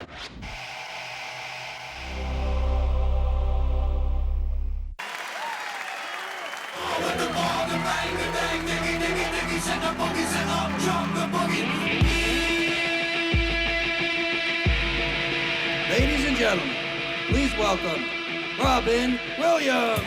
Ladies and gentlemen, please welcome Robin Williams.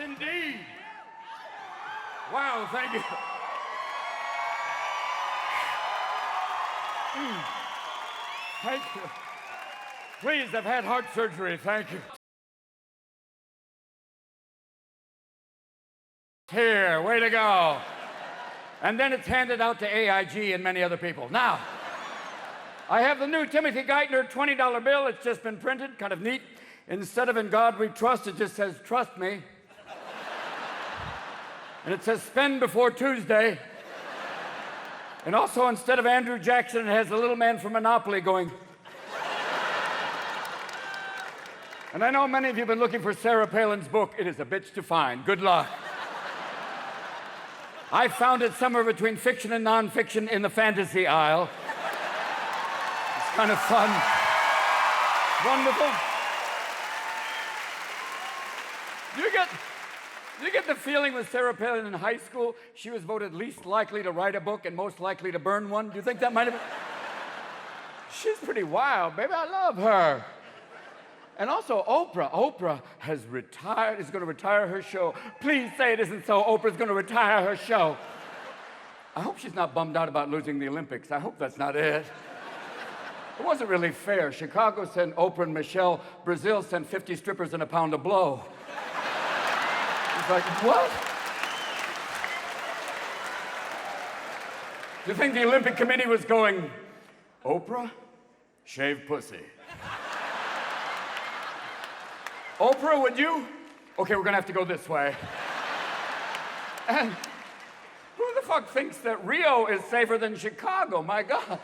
Indeed. Wow, thank you. Thank you. Please, I've had heart surgery. Thank you. Here, way to go. And then it's handed out to AIG and many other people. Now, I have the new Timothy Geithner $20 bill. It's just been printed, kind of neat. Instead of "In God We Trust," it just says "Trust Me." And it says "Spend before Tuesday." And also, instead of Andrew Jackson, it has the little man from Monopoly going. And I know many of you have been looking for Sarah Palin's book. It is a bitch to find. Good luck. I found it somewhere between fiction and nonfiction in the fantasy aisle. It's kind of fun. Wonderful. Do you get the feeling with Sarah Palin in high school, she was voted least likely to write a book and most likely to burn one? Do you think that might have been? She's pretty wild, baby. I love her. And also, Oprah has retired, is going to retire her show. Please say it isn't so. Oprah's going to retire her show. I hope she's not bummed out about losing the Olympics. I hope that's not it. It wasn't really fair. Chicago sent Oprah and Michelle. Brazil sent 50 strippers and a pound of blow. It's like, what? Do you think the Olympic Committee was going, Oprah, shave pussy? Oprah, would you? Okay, we're gonna have to go this way. And who the fuck thinks that Rio is safer than Chicago? My God.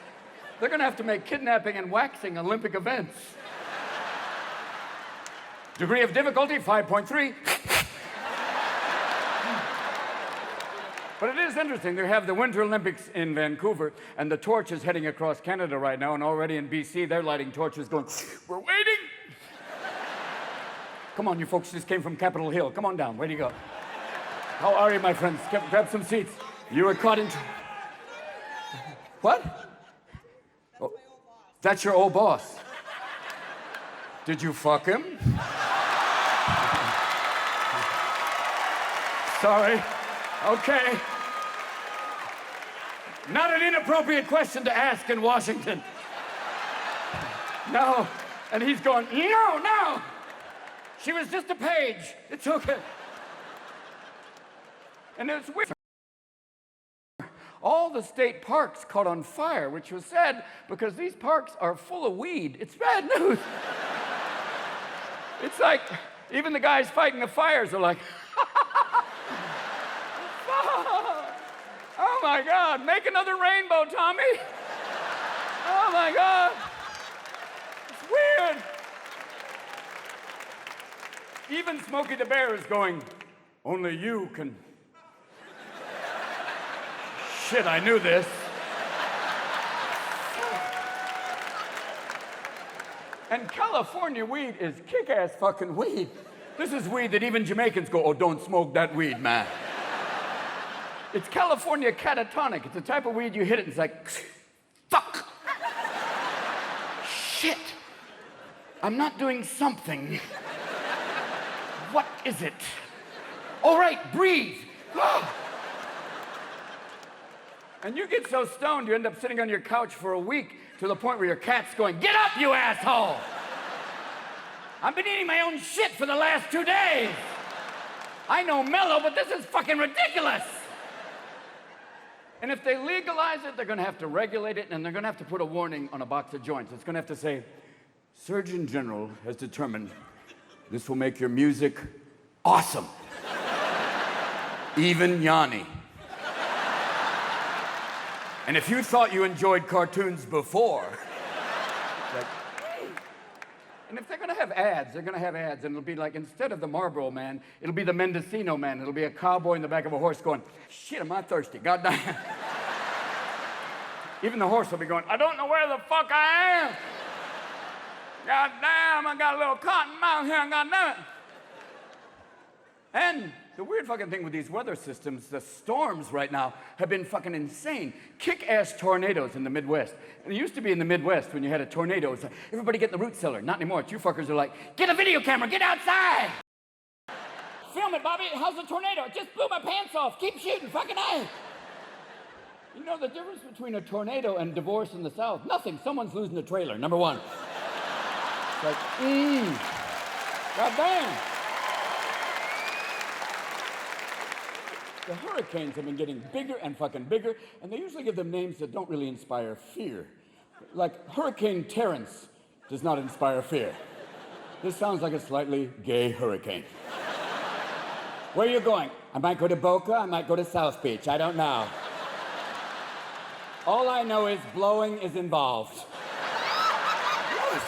They're gonna have to make kidnapping and waxing Olympic events. Degree of difficulty, 5.3. But it is interesting. They have the Winter Olympics in Vancouver, and the torch is heading across Canada right now, and already in BC, they're lighting torches going, we're waiting. Come on, you folks just came from Capitol Hill. Come on down. Where do you go? How are you, my friends? Grab some seats. You were caught in... What? Oh, that's your old boss. Did you fuck him? Sorry. Okay. Not an inappropriate question to ask in Washington. No. And he's going, no. She was just a page. It's okay. And it's weird. All the state parks caught on fire, which was sad because these parks are full of weed. It's bad news. It's like, even the guys fighting the fires are like, oh my God, make another rainbow, Tommy. Oh my God. It's weird. Even Smokey the Bear is going, only you can. Shit, I knew this. And California weed is kick-ass fucking weed. This is weed that even Jamaicans go, oh, don't smoke that weed, man. It's California catatonic. It's the type of weed you hit it and it's like, fuck. Shit. I'm not doing something. What is it? All right, breathe. And you get so stoned, you end up sitting on your couch for a week to the point where your cat's going, get up, you asshole! I've been eating my own shit for the last 2 days. I know mellow, but this is fucking ridiculous. And if they legalize it, they're gonna have to regulate it, and they're gonna have to put a warning on a box of joints. It's gonna have to say, Surgeon General has determined this will make your music awesome. Even Yanni. And if you thought you enjoyed cartoons before, like, and if they're gonna have ads, they're gonna have ads, and it'll be like, instead of the Marlboro Man, it'll be the Mendocino Man. It'll be a cowboy in the back of a horse going, shit, am I thirsty? God damn. Even the horse will be going, I don't know where the fuck I am. God damn, I got a little cotton mouth here, God damn it. And the weird fucking thing with these weather systems, the storms right now have been fucking insane. Kick-ass tornadoes in the Midwest. And it used to be in the Midwest when you had a tornado, it's like, everybody get in the root cellar. Not anymore. You fuckers are like, get a video camera, get outside. Film it, Bobby. How's the tornado? It just blew my pants off. Keep shooting, fucking A. You know the difference between a tornado and divorce in the South? Nothing. Someone's losing a trailer, number one. It's like, God damn. The hurricanes have been getting bigger and fucking bigger, and they usually give them names that don't really inspire fear. Like Hurricane Terrence does not inspire fear. This sounds like a slightly gay hurricane. Where are you going? I might go to Boca, I might go to South Beach, I don't know. All I know is blowing is involved. Yes.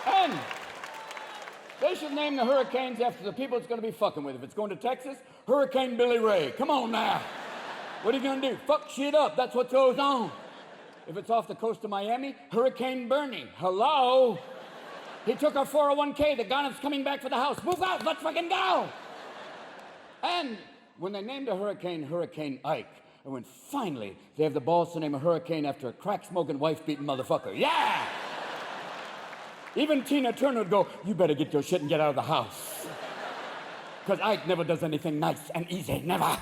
And they should name the hurricanes after the people it's going to be fucking with. If it's going to Texas, Hurricane Billy Ray. Come on now. What are you going to do? Fuck shit up. That's what goes on. If it's off the coast of Miami, Hurricane Bernie. Hello? He took our 401k. The gun's coming back for the house. Move out. Let's fucking go. And when they named a hurricane Hurricane Ike, I went, finally, they have the balls to name a hurricane after a crack-smoking, wife-beating motherfucker. Yeah! Even Tina Turner would go, you better get your shit and get out of the house. Because Ike never does anything nice and easy, never.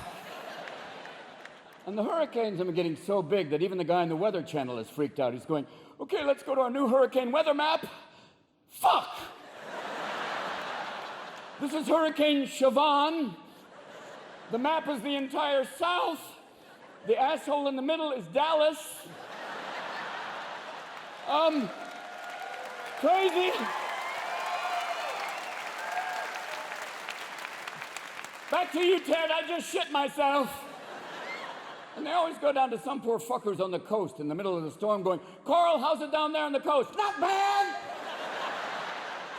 And the hurricanes have been getting so big that even the guy in the Weather Channel is freaked out. He's going, okay, let's go to our new hurricane weather map. Fuck! This is Hurricane Siobhan. The map is the entire South. The asshole in the middle is Dallas. Crazy. Back to you, Ted. I just shit myself. And they always go down to some poor fuckers on the coast in the middle of the storm going, Carl, how's it down there on the coast? Not bad.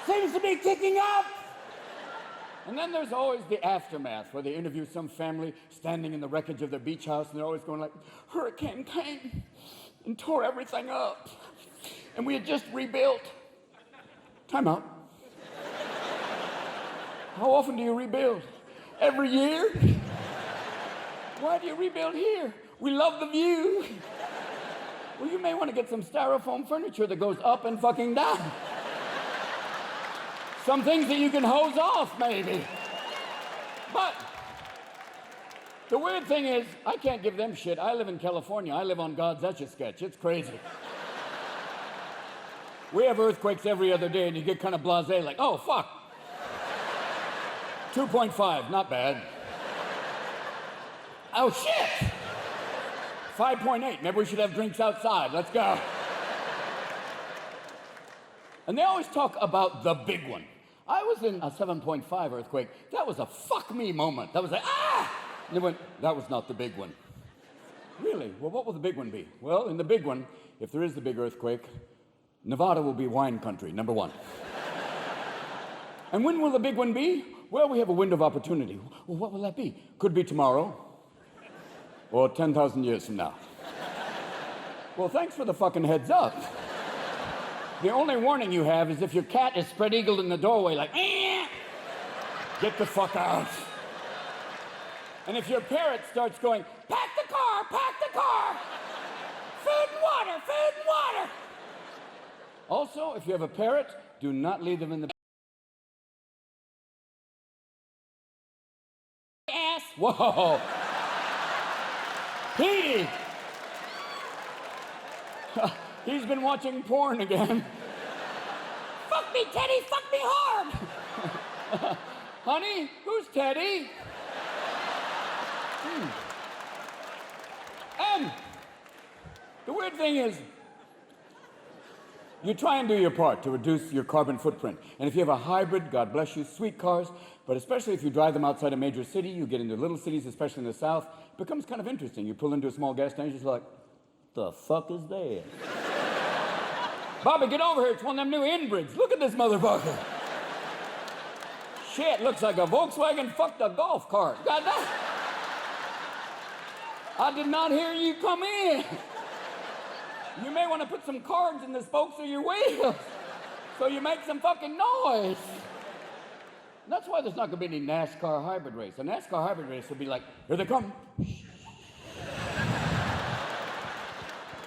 Seems to be kicking up. And then there's always the aftermath where they interview some family standing in the wreckage of their beach house, and they're always going like, hurricane came and tore everything up. And we had just rebuilt. Time out. How often do you rebuild? Every year? Why do you rebuild here? We love the view. Well, you may want to get some styrofoam furniture that goes up and fucking down. Some things that you can hose off, maybe. But the weird thing is, I can't give them shit. I live in California. I live on God's Etch-a-Sketch. It's crazy. We have earthquakes every other day, and you get kind of blasé, like, oh, fuck. 2.5, not bad. Oh, shit. 5.8, maybe we should have drinks outside. Let's go. And they always talk about the big one. I was in a 7.5 earthquake. That was a fuck me moment. That was like, ah! And they went, that was not the big one. Really? Well, what will the big one be? Well, in the big one, if there is the big earthquake, Nevada will be wine country, number one. And when will the big one be? Well, we have a window of opportunity. Well, what will that be? Could be tomorrow, or 10,000 years from now. Well, thanks for the fucking heads up. The only warning you have is if your cat is spread-eagled in the doorway like, eh, get the fuck out. And if your parrot starts going, pack the car, food and water, food and water. Also, if you have a parrot, do not leave them in the ass. Whoa. Petey. He's been watching porn again. Fuck me, Teddy, fuck me hard. Honey, who's Teddy? The weird thing is, you try and do your part to reduce your carbon footprint. And if you have a hybrid, God bless you, sweet cars, but especially if you drive them outside a major city, you get into little cities, especially in the South, it becomes kind of interesting. You pull into a small gas station, you're just like, the fuck is that? Bobby, get over here. It's one of them new inbrids. Look at this motherfucker. Shit, looks like a Volkswagen fucked a golf cart. God damn. I did not hear you come in. You may want to put some cards in the spokes of your wheels so you make some fucking noise. And that's why there's not going to be any NASCAR hybrid race. A NASCAR hybrid race will be like, here they come.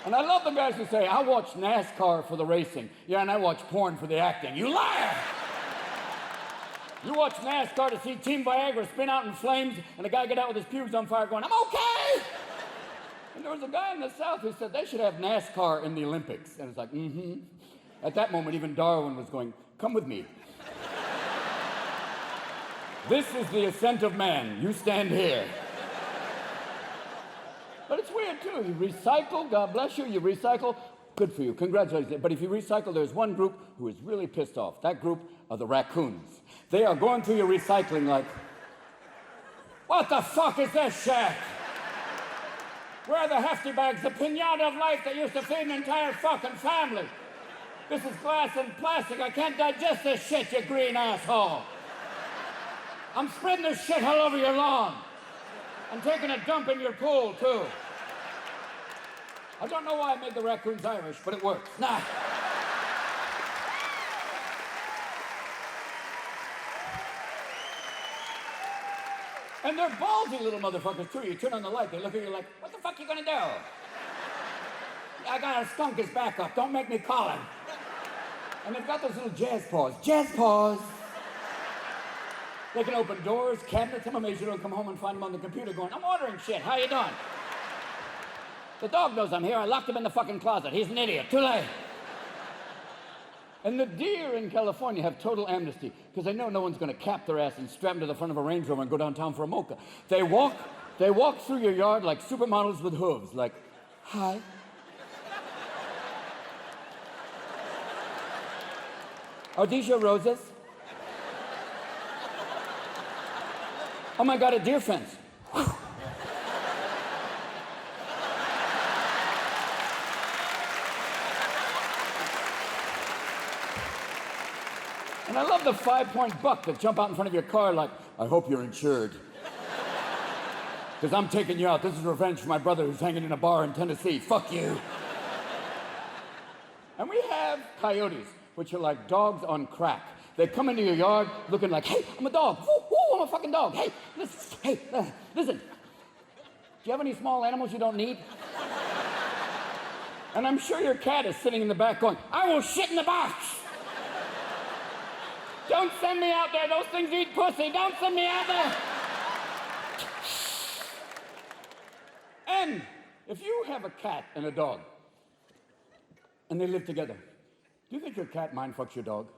And I love the guys who say, I watch NASCAR for the racing. Yeah, and I watch porn for the acting. You liar! You watch NASCAR to see Team Viagra spin out in flames and the guy get out with his pubes on fire going, I'm okay! And there was a guy in the South who said they should have NASCAR in the Olympics. And it's like, mm-hmm. At that moment, even Darwin was going, come with me. This is the ascent of man. You stand here. But it's weird, too. You recycle, God bless you, you recycle, good for you, congratulations. But if you recycle, there's one group who is really pissed off. That group are the raccoons. They are going through your recycling like, what the fuck is this shit? Where are the hefty bags, the pinata of life that used to feed an entire fucking family? This is glass and plastic. I can't digest this shit, you green asshole. I'm spreading this shit all over your lawn. I'm taking a dump in your pool, too. I don't know why I made the raccoons Irish, but it works. Nah. And they're ballsy little motherfuckers, too. You turn on the light, they look at you like, what the fuck you gonna do? I got a skunk his back up. Don't make me call him. And they've got those little jazz paws. Jazz paws. They can open doors, cabinets. I'm amazed you don't come home and find them on the computer going, I'm ordering shit. How you doing? The dog knows I'm here. I locked him in the fucking closet. He's an idiot. Too late. And the deer in California have total amnesty because they know no one's going to cap their ass and strap them to the front of a Range Rover and go downtown for a mocha. They walk through your yard like supermodels with hooves, like, hi. Are these your roses? Oh my God, a deer fence. And I love the 5-point buck that jump out in front of your car like, I hope you're insured. Because I'm taking you out. This is revenge for my brother who's hanging in a bar in Tennessee. Fuck you. And we have coyotes, which are like dogs on crack. They come into your yard looking like, hey, I'm a dog. Woo, woo, I'm a fucking dog. Hey, listen. Do you have any small animals you don't need? And I'm sure your cat is sitting in the back going, I will shit in the box. Don't send me out there. Those things eat pussy. Don't send me out there. And if you have a cat and a dog, and they live together, do you think your cat mind fucks your dog?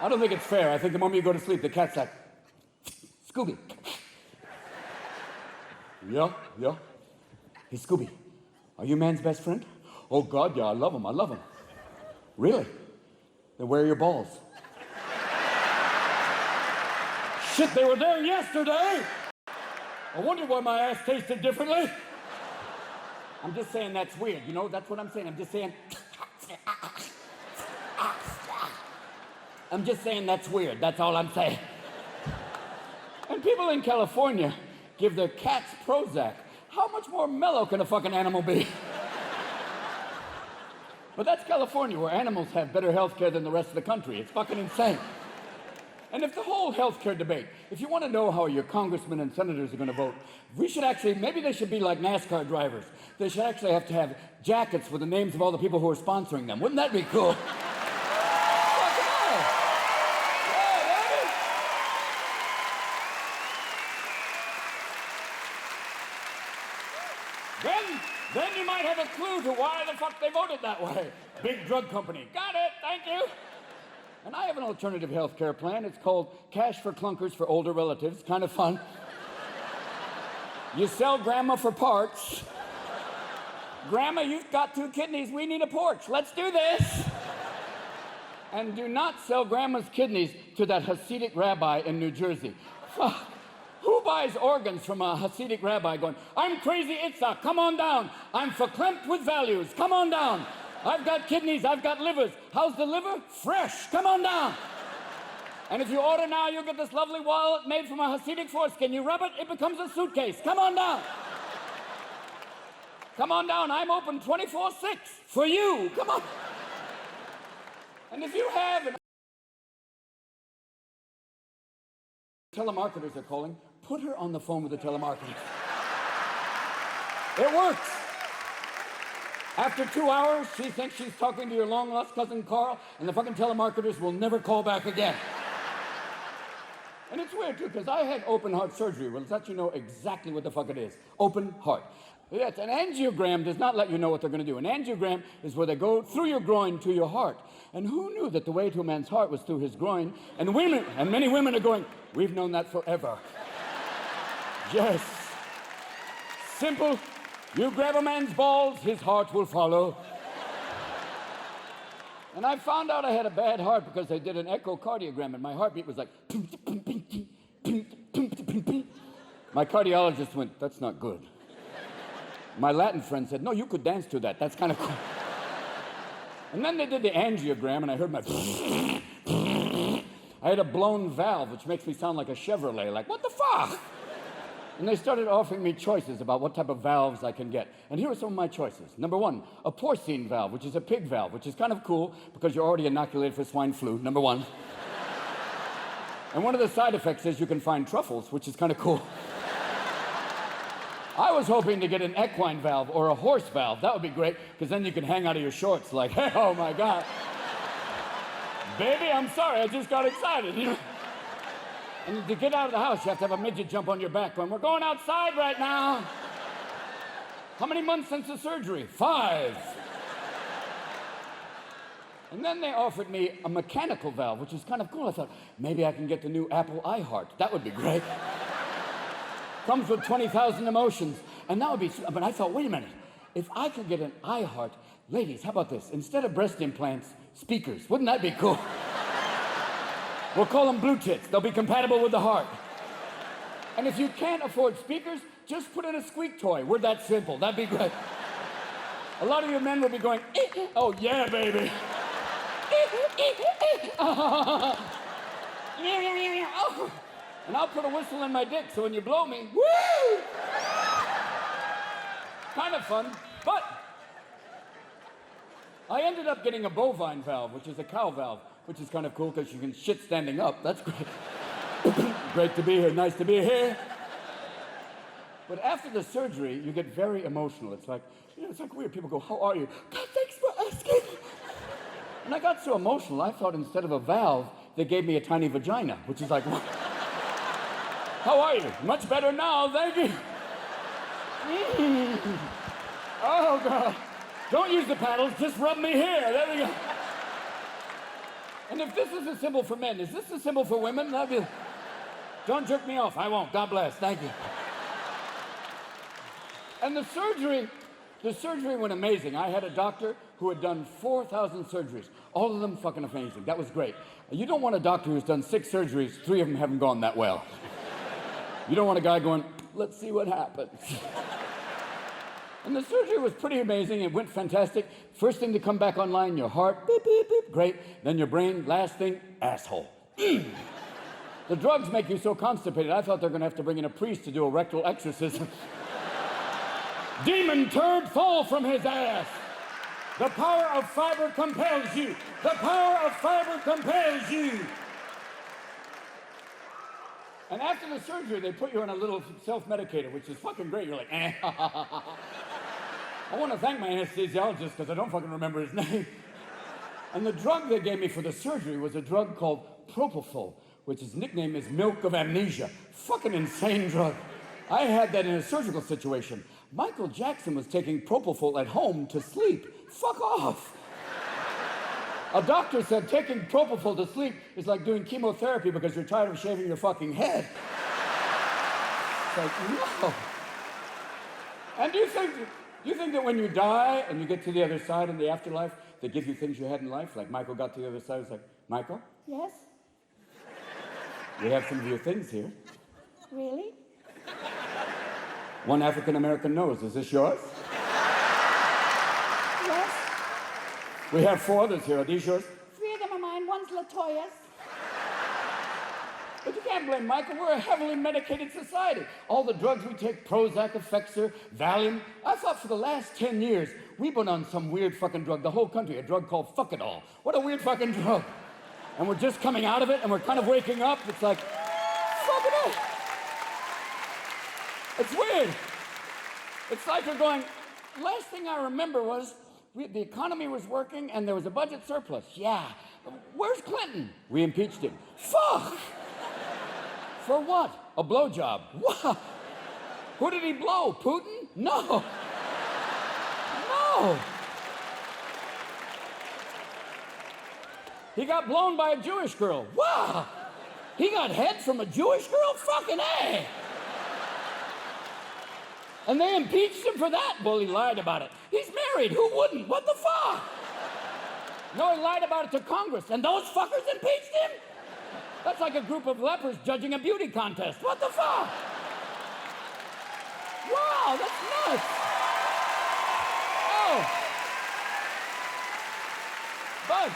I don't think it's fair. I think the moment you go to sleep, the cat's like, Scooby. Yeah. Hey, Scooby, are you man's best friend? Oh, God, yeah, I love him. Really? Then where are your balls? Shit, they were there yesterday. I wonder why my ass tasted differently. I'm just saying that's weird, you know? That's what I'm saying. I'm just saying that's weird. That's all I'm saying. And people in California give their cats Prozac. How much more mellow can a fucking animal be? But that's California, where animals have better health care than the rest of the country. It's fucking insane. And if the whole health care debate, if you want to know how your congressmen and senators are going to vote, maybe they should be like NASCAR drivers. They should actually have to have jackets with the names of all the people who are sponsoring them. Wouldn't that be cool? Then you might have a clue to why the fuck they voted that way. Big drug company. Got it, thank you. And I have an alternative health care plan. It's called Cash for Clunkers for Older Relatives. Kind of fun. You sell grandma for parts. Grandma, you've got 2 kidneys. We need a porch. Let's do this. And do not sell Grandma's kidneys to that Hasidic rabbi in New Jersey. Fuck. Who buys organs from a Hasidic rabbi going, I'm crazy Itzhak, come on down. I'm verklempt with values, come on down. I've got kidneys, I've got livers. How's the liver? Fresh, come on down. And if you order now, you'll get this lovely wallet made from a Hasidic foreskin. You rub it, it becomes a suitcase. Come on down. Come on down, I'm open 24/6 for you, come on. And if you have an telemarketers are calling, put her on the phone with the telemarketers. It works. After 2 hours, she thinks she's talking to your long-lost cousin Carl, and the fucking telemarketers will never call back again. And it's weird, too, because I had open heart surgery. Well, let you know exactly what the fuck it is. Open heart. Yes, an angiogram does not let you know what they're going to do. An angiogram is where they go through your groin to your heart. And who knew that the way to a man's heart was through his groin? And women, and many women are going, we've known that forever. Yes. Simple. You grab a man's balls, his heart will follow. And I found out I had a bad heart because they did an echocardiogram and my heartbeat was like... My cardiologist went, that's not good. My Latin friend said, no, you could dance to that. That's kind of cool. And then they did the angiogram, and I heard my... I had a blown valve, which makes me sound like a Chevrolet. Like, what the fuck? And they started offering me choices about what type of valves I can get. And here are some of my choices. Number 1, a porcine valve, which is a pig valve, which is kind of cool because you're already inoculated for swine flu, number 1. And one of the side effects is you can find truffles, which is kind of cool. I was hoping to get an equine valve or a horse valve. That would be great, because then you can hang out of your shorts like, hey, oh my God. Baby, I'm sorry, I just got excited. You know? And to get out of the house, you have to have a midget jump on your back going, we're going outside right now. How many months since the surgery? 5. And then they offered me a mechanical valve, which is kind of cool. I thought, maybe I can get the new Apple iHeart. That would be great. Comes with 20,000 emotions. And that would be, but I thought, wait a minute. If I could get an iHeart, ladies, how about this? Instead of breast implants, speakers. Wouldn't that be cool? We'll call them blue tits. They'll be compatible with the heart. And if you can't afford speakers, just put in a squeak toy. We're that simple. That'd be great. A lot of you men will be going, oh yeah, baby. And I'll put a whistle in my dick, so when you blow me, woo! Kind of fun, but I ended up getting a bovine valve, which is a cow valve, which is kind of cool because you can shit standing up. That's great. Great to be here, nice to be here. But after the surgery, you get very emotional. It's like, you know, it's like weird. People go, how are you? God, thanks for asking. And I got so emotional, I thought instead of a valve, they gave me a tiny vagina, which is like, what? How are you? Much better now, thank you. Oh, God. Don't use the paddles, just rub me here. There we go. And if this is a symbol for men, is this a symbol for women? That'd be... Don't jerk me off. I won't. God bless. Thank you. And the surgery went amazing. I had a doctor who had done 4,000 surgeries. All of them fucking amazing. That was great. You don't want a doctor who's done 6 surgeries, 3 of them haven't gone that well. You don't want a guy going, let's see what happens. And the surgery was pretty amazing. It went fantastic. First thing to come back online, your heart, beep, beep, beep, great. Then your brain, last thing, asshole. The drugs make you so constipated, I thought they were going to have to bring in a priest to do a rectal exorcism. Demon turd, fall from his ass. The power of fiber compels you. The power of fiber compels you. And after the surgery, they put you on a little self-medicator, which is fucking great. You're like, eh. I want to thank my anesthesiologist because I don't fucking remember his name. And the drug they gave me for the surgery was a drug called Propofol, which his nickname is Milk of Amnesia. Fucking insane drug. I had that in a surgical situation. Michael Jackson was taking Propofol at home to sleep. Fuck off. A doctor said taking Propofol to sleep is like doing chemotherapy because you're tired of shaving your fucking head. It's like, no. And do you think You think that when you die and you get to the other side in the afterlife, they give you things you had in life? Like Michael got to the other side, it's like, Michael, Yes? we have some of your things here. Really? One African-American nose, is this yours? Yes? We have 4 others here, are these yours? 3 of them are mine. One's Latoya's. But you can't blame Michael, we're a heavily medicated society. All the drugs we take, Prozac, Effexor, Valium, I thought for the last 10 years, we've been on some weird fucking drug, the whole country, a drug called Fuck It All. What a weird fucking drug. And we're just coming out of it, and we're kind of waking up, it's like, fuck it all. It's weird. It's like we're going, last thing I remember was, the economy was working, and there was a budget surplus. Yeah. Where's Clinton? We impeached him. Fuck! For what? A blowjob. What? Who did he blow? Putin? No. No. He got blown by a Jewish girl. Wow. He got head from a Jewish girl? Fucking A. And they impeached him for that? Well, he lied about it. He's married. Who wouldn't? What the fuck? No, he lied about it to Congress, and those fuckers impeached him? That's like a group of lepers judging a beauty contest. What the fuck? Wow, that's nuts. Oh. But,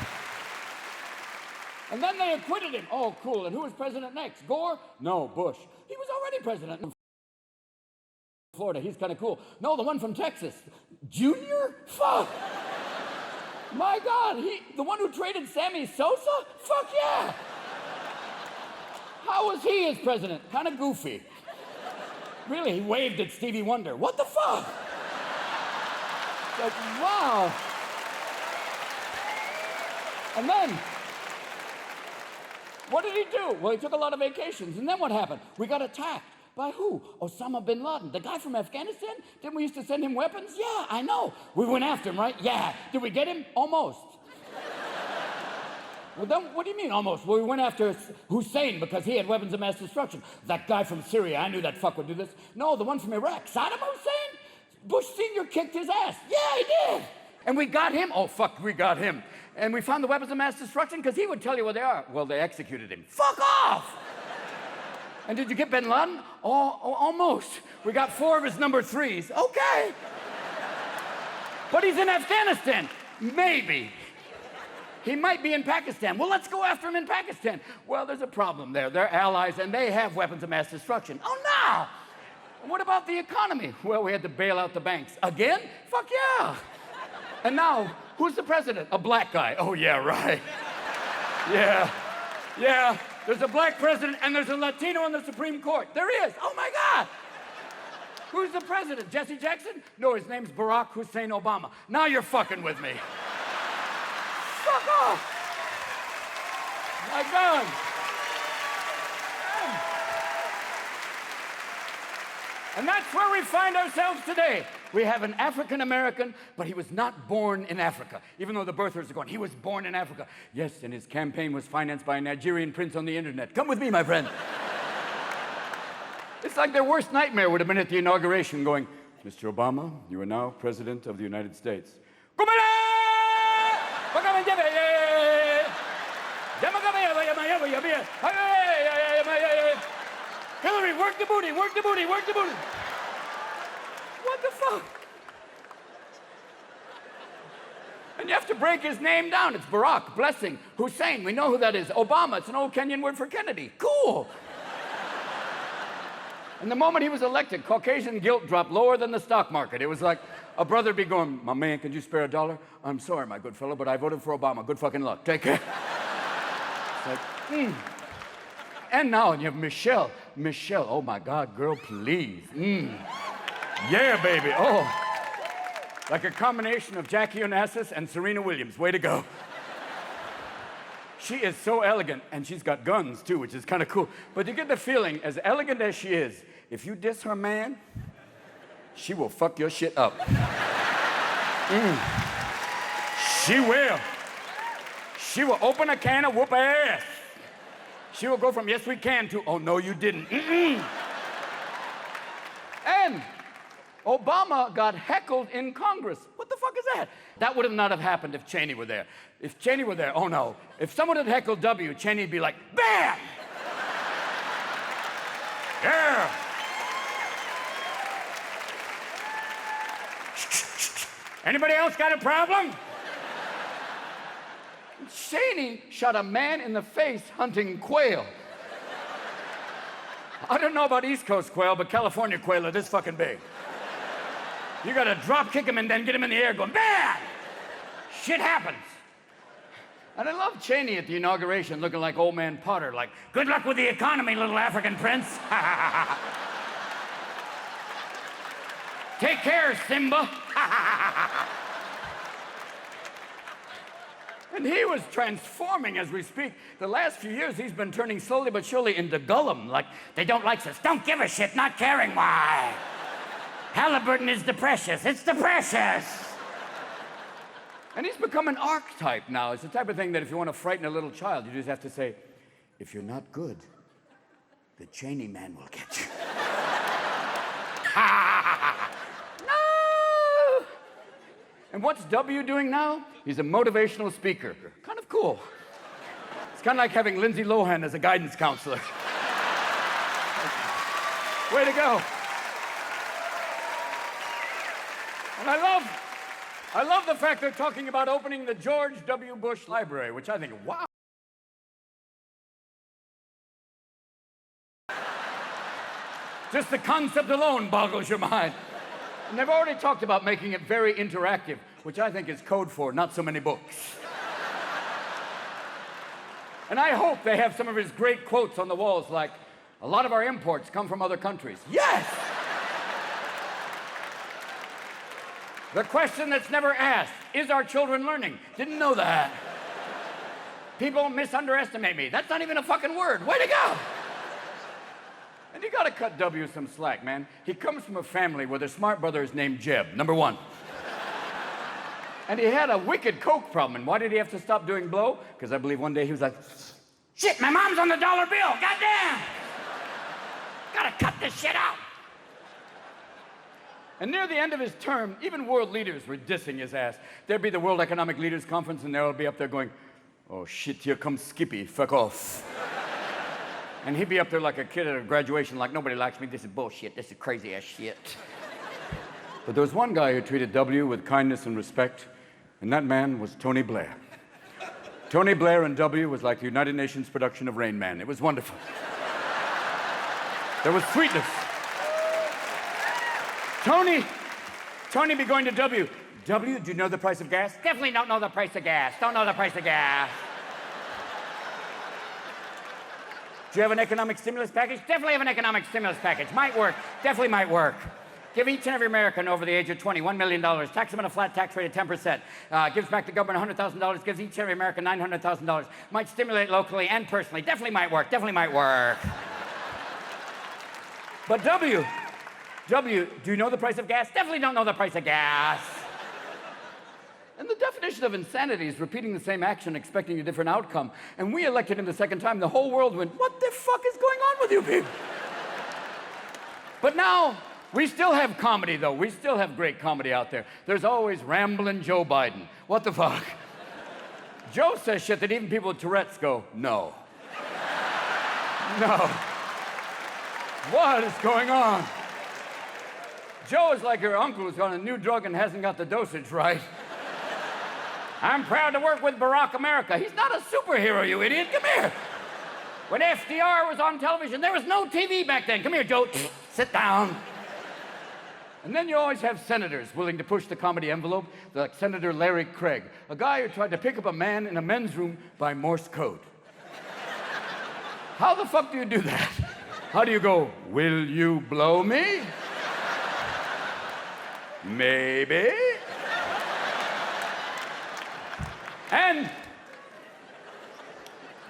and then they acquitted him. Oh, cool. And who was president next? Gore? No, Bush. He was already president in Florida. He's kind of cool. No, the one from Texas. Junior? Fuck. My God, the one who traded Sammy Sosa? Fuck yeah. How was he as president? Kind of goofy. Really, he waved at Stevie Wonder. What the fuck? Like, wow. And then, what did he do? Well, he took a lot of vacations. And then what happened? We got attacked. By who? Osama bin Laden, the guy from Afghanistan? Didn't we used to send him weapons? Yeah, I know. We went after him, right? Yeah. Did we get him? Almost. Well, then, what do you mean, almost? Well, we went after Hussein because he had weapons of mass destruction. That guy from Syria, I knew that fuck would do this. No, the one from Iraq. Saddam Hussein? Bush Sr. kicked his ass. Yeah, he did. And we got him. Oh, fuck, we got him. And we found the weapons of mass destruction because he would tell you where they are. Well, they executed him. Fuck off! And did you get bin Laden? Oh, almost. We got 4 of his number 3s. Okay. But he's in Afghanistan. Maybe. He might be in Pakistan. Well, let's go after him in Pakistan. Well, there's a problem there. They're allies, and they have weapons of mass destruction. Oh, no! What about the economy? Well, we had to bail out the banks. Again? Fuck yeah! And now, who's the president? A black guy. Oh, yeah, right. Yeah. Yeah. There's a black president, and there's a Latino on the Supreme Court. There he is. Oh, my God. Who's the president? Jesse Jackson? No, his name's Barack Hussein Obama. Now you're fucking with me. Fuck off. My God. And that's where we find ourselves today. We have an African American, but he was not born in Africa, even though the birthers are going, he was born in Africa. Yes, and his campaign was financed by a Nigerian prince on the internet. Come with me, my friend. It's like their worst nightmare would have been at the inauguration going, Mr. Obama, you are now President of the United States. Hillary, work the booty, work the booty, work the booty. What the fuck? And you have to break his name down. It's Barack, blessing, Hussein, we know who that is. Obama, it's an old Kenyan word for Kennedy. Cool. And the moment he was elected, Caucasian guilt dropped lower than the stock market. It was like a brother be going, my man, can you spare $1? I'm sorry, my good fellow, but I voted for Obama. Good fucking luck. Take care. It's like, And now you have Michelle. Michelle, oh my God, girl, please. Yeah, baby, oh. Like a combination of Jackie Onassis and Serena Williams. Way to go. She is so elegant, and she's got guns too, which is kind of cool. But you get the feeling, as elegant as she is, if you diss her man, she will fuck your shit up. She will. She will open a can of whoop ass. She will go from yes we can to oh no you didn't. And Obama got heckled in Congress. What the fuck is that? That would have not have happened if Cheney were there. If Cheney were there, oh no. If someone had heckled W, Cheney'd be like, bam! Yeah! Anybody else got a problem? Cheney shot a man in the face hunting quail. I don't know about East Coast quail, but California quail are this fucking big. You gotta drop kick him and then get him in the air going, bam! Shit happens. And I love Cheney at the inauguration looking like old man Potter, like, good luck with the economy, little African prince. Take care, Simba. And he was transforming as we speak. The last few years, he's been turning slowly but surely into Gollum, like, they don't like us. Don't give a shit, not caring why. Halliburton is the precious. It's the precious. And he's become an archetype now. It's the type of thing that if you want to frighten a little child, you just have to say, if you're not good, the Cheney man will get you. No! And what's W doing now? He's a motivational speaker. Kind of cool. It's kind of like having Lindsay Lohan as a guidance counselor. Way to go. And I love the fact they're talking about opening the George W. Bush Library, which I think, wow. Just the concept alone boggles your mind. And they've already talked about making it very interactive, which I think is code for not so many books. And I hope they have some of his great quotes on the walls, like, a lot of our imports come from other countries. Yes! The question that's never asked, is our children learning? Didn't know that. People misunderestimate me. That's not even a fucking word. Way to go! And you gotta cut W some slack, man. He comes from a family where their smart brother is named Jeb, number one. And he had a wicked coke problem. And why did he have to stop doing blow? Because I believe one day he was like, shit, my mom's on the dollar bill, goddamn! Gotta cut this shit out. And near the end of his term, even world leaders were dissing his ass. There'd be the World Economic Leaders Conference, and they'll be up there going, oh shit, here comes Skippy, fuck off. And he'd be up there like a kid at a graduation, like, nobody likes me, this is bullshit, this is crazy ass shit. But there was one guy who treated W with kindness and respect, and that man was Tony Blair. Tony Blair and W was like the United Nations production of Rain Man. It was wonderful. There was sweetness. Tony be going to W. W, do you know the price of gas? Definitely don't know the price of gas. Don't know the price of gas. Do you have an economic stimulus package? Definitely have an economic stimulus package. Might work. Definitely might work. Give each and every American over the age of 20 $1 million. Tax them at a flat tax rate of 10%. Gives back the government $100,000. Gives each and every American $900,000. Might stimulate locally and personally. Definitely might work. Definitely might work. But W, do you know the price of gas? Definitely don't know the price of gas. And the definition of insanity is repeating the same action, expecting a different outcome. And we elected him the second time. The whole world went, what the fuck is going on with you people? But now, we still have comedy, though. We still have great comedy out there. There's always rambling Joe Biden. What the fuck? Joe says shit that even people with Tourette's go, no. No. What is going on? Joe is like your uncle who's on a new drug and hasn't got the dosage right. I'm proud to work with Barack America. He's not a superhero, you idiot. Come here. When FDR was on television, there was no TV back then. Come here, Joe. Sit down. And then you always have senators willing to push the comedy envelope, like Senator Larry Craig, a guy who tried to pick up a man in a men's room by Morse code. How the fuck do you do that? How do you go, will you blow me? Maybe. And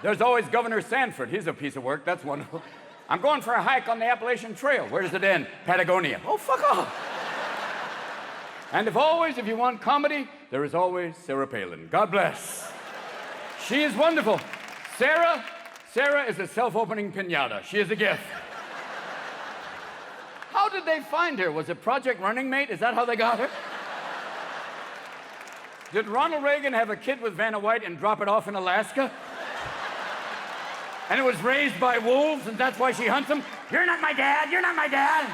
there's always Governor Sanford. He's a piece of work. That's wonderful. I'm going for a hike on the Appalachian Trail. Where does it end? Patagonia. Oh, fuck off. And if you want comedy, there is always Sarah Palin. God bless. She is wonderful. Sarah is a self-opening piñata. She is a gift. How did they find her? Was it Project Running Mate? Is that how they got her? Did Ronald Reagan have a kid with Vanna White and drop it off in Alaska? And it was raised by wolves, and that's why she hunts them? You're not my dad, you're not my dad.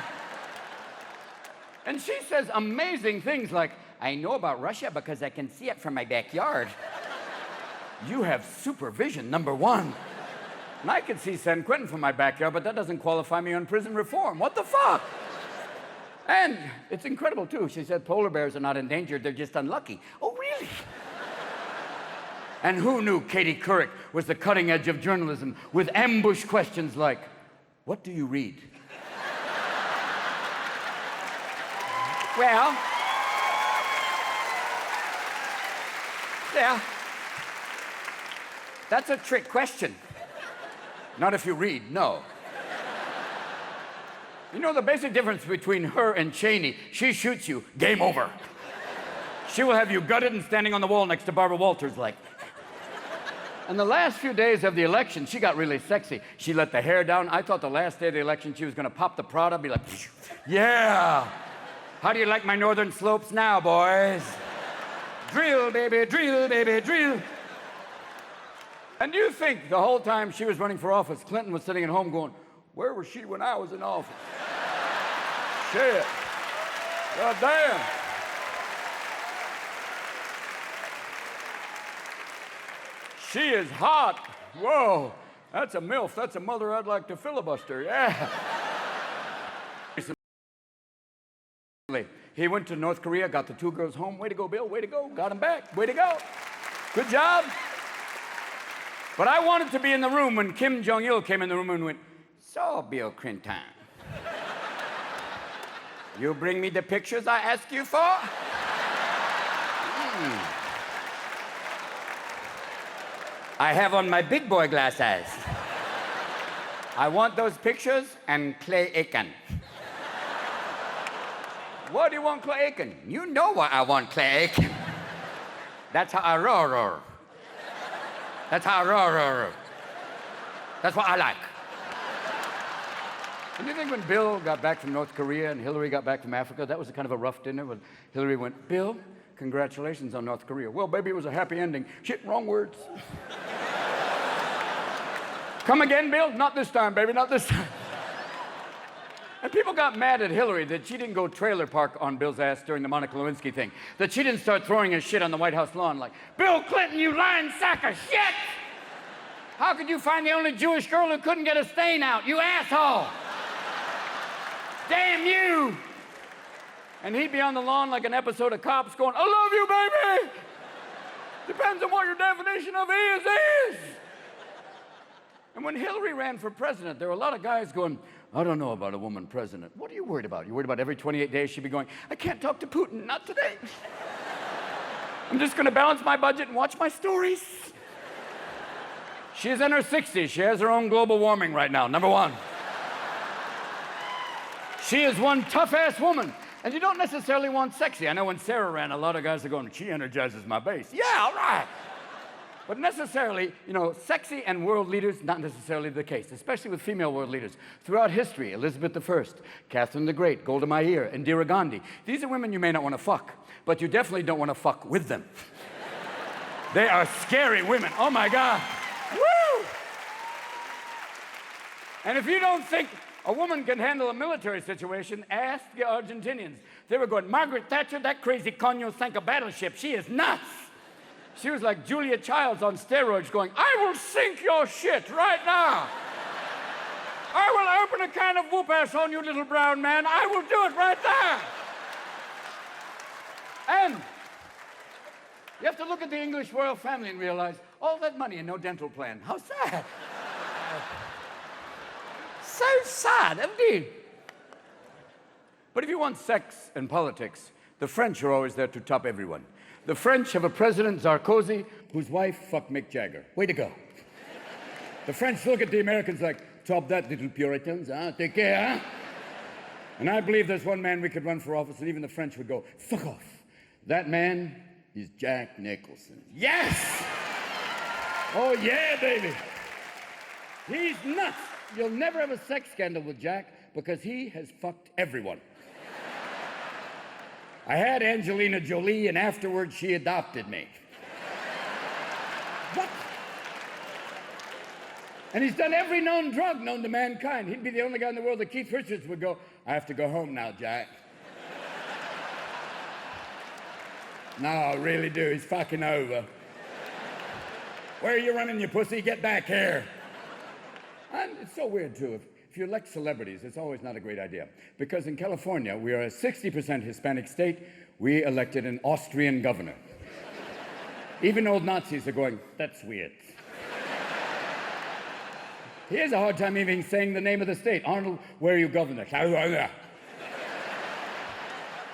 And she says amazing things like, I know about Russia because I can see it from my backyard. You have supervision, number one. And I can see San Quentin from my backyard, but that doesn't qualify me on prison reform. What the fuck? And it's incredible, too. She said polar bears are not endangered, they're just unlucky. Oh, really? And who knew Katie Couric was the cutting edge of journalism with ambush questions like, what do you read? Well, yeah, that's a trick question. Not if you read, no. You know the basic difference between her and Cheney? She shoots you, game over. She will have you gutted and standing on the wall next to Barbara Walters like. And the last few days of the election, she got really sexy. She let the hair down. I thought the last day of the election she was gonna pop the Prada, be like, yeah. How do you like my northern slopes now, boys? Drill, baby, drill. And you think the whole time she was running for office, Clinton was sitting at home going, where was she when I was in office? Shit. God damn. She is hot. Whoa. That's a MILF. That's a mother I'd like to filibuster. Yeah. He went to North Korea, got the 2 girls home. Way to go, Bill. Way to go. Got them back. Way to go. Good job. But I wanted to be in the room when Kim Jong-il came in the room and went, so, Bill Clinton, you bring me the pictures I asked you for? I have on my big boy glasses. I want those pictures and Clay Aiken. What do you want, Clay Aiken? You know why I want Clay Aiken. That's how I roar. That's how I roar. That's what I like. And you think when Bill got back from North Korea and Hillary got back from Africa, that was a kind of a rough dinner when Hillary went, Bill, congratulations on North Korea. Well, baby, it was a happy ending. Shit, wrong words. Come again, Bill? Not this time, baby, not this time. And people got mad at Hillary that she didn't go trailer park on Bill's ass during the Monica Lewinsky thing, that she didn't start throwing his shit on the White House lawn like, Bill Clinton, you lying sack of shit! How could you find the only Jewish girl who couldn't get a stain out, you asshole? Damn you! And he'd be on the lawn like an episode of Cops going, I love you, baby! Depends on what your definition of is. And when Hillary ran for president, there were a lot of guys going, I don't know about a woman president. What are you worried about? You worried about every 28 days she'd be going, I can't talk to Putin, not today. I'm just gonna balance my budget and watch my stories. She's in her 60s. She has her own global warming right now, number one. She is one tough-ass woman. And you don't necessarily want sexy. I know when Sarah ran, a lot of guys are going, she energizes my base. Yeah, all right. But necessarily, you know, sexy and world leaders, not necessarily the case, especially with female world leaders. Throughout history, Elizabeth I, Catherine the Great, Golda Meir, Indira Gandhi. These are women you may not want to fuck, but you definitely don't want to fuck with them. They are scary women. Oh, my God. Woo! And if you don't think a woman can handle a military situation, ask the Argentinians. They were going, Margaret Thatcher, that crazy coño sank a battleship. She is nuts. She was like Julia Childs on steroids going, I will sink your shit right now. I will open a can of whoop ass on you, little brown man. I will do it right there. And you have to look at the English royal family and realize all that money and no dental plan. How sad. So sad, indeed. But if you want sex and politics, the French are always there to top everyone. The French have a president, Sarkozy, whose wife fucked Mick Jagger. Way to go. The French look at the Americans like, top that, little Puritans, huh? Take care, huh? And I believe there's one man we could run for office, and even the French would go, fuck off. That man is Jack Nicholson. Yes! Oh, yeah, baby. He's nuts. You'll never have a sex scandal with Jack because he has fucked everyone. I had Angelina Jolie, and afterwards she adopted me. What? And he's done every known drug known to mankind. He'd be the only guy in the world that Keith Richards would go, I have to go home now, Jack. No, I really do. He's fucking over. Where are you running, you pussy? Get back here. And it's so weird, too. If you elect celebrities, it's always not a great idea. Because in California, we are a 60% Hispanic state. We elected an Austrian governor. Even old Nazis are going, that's weird. He has a hard time even saying the name of the state. Arnold, where are you governor? California.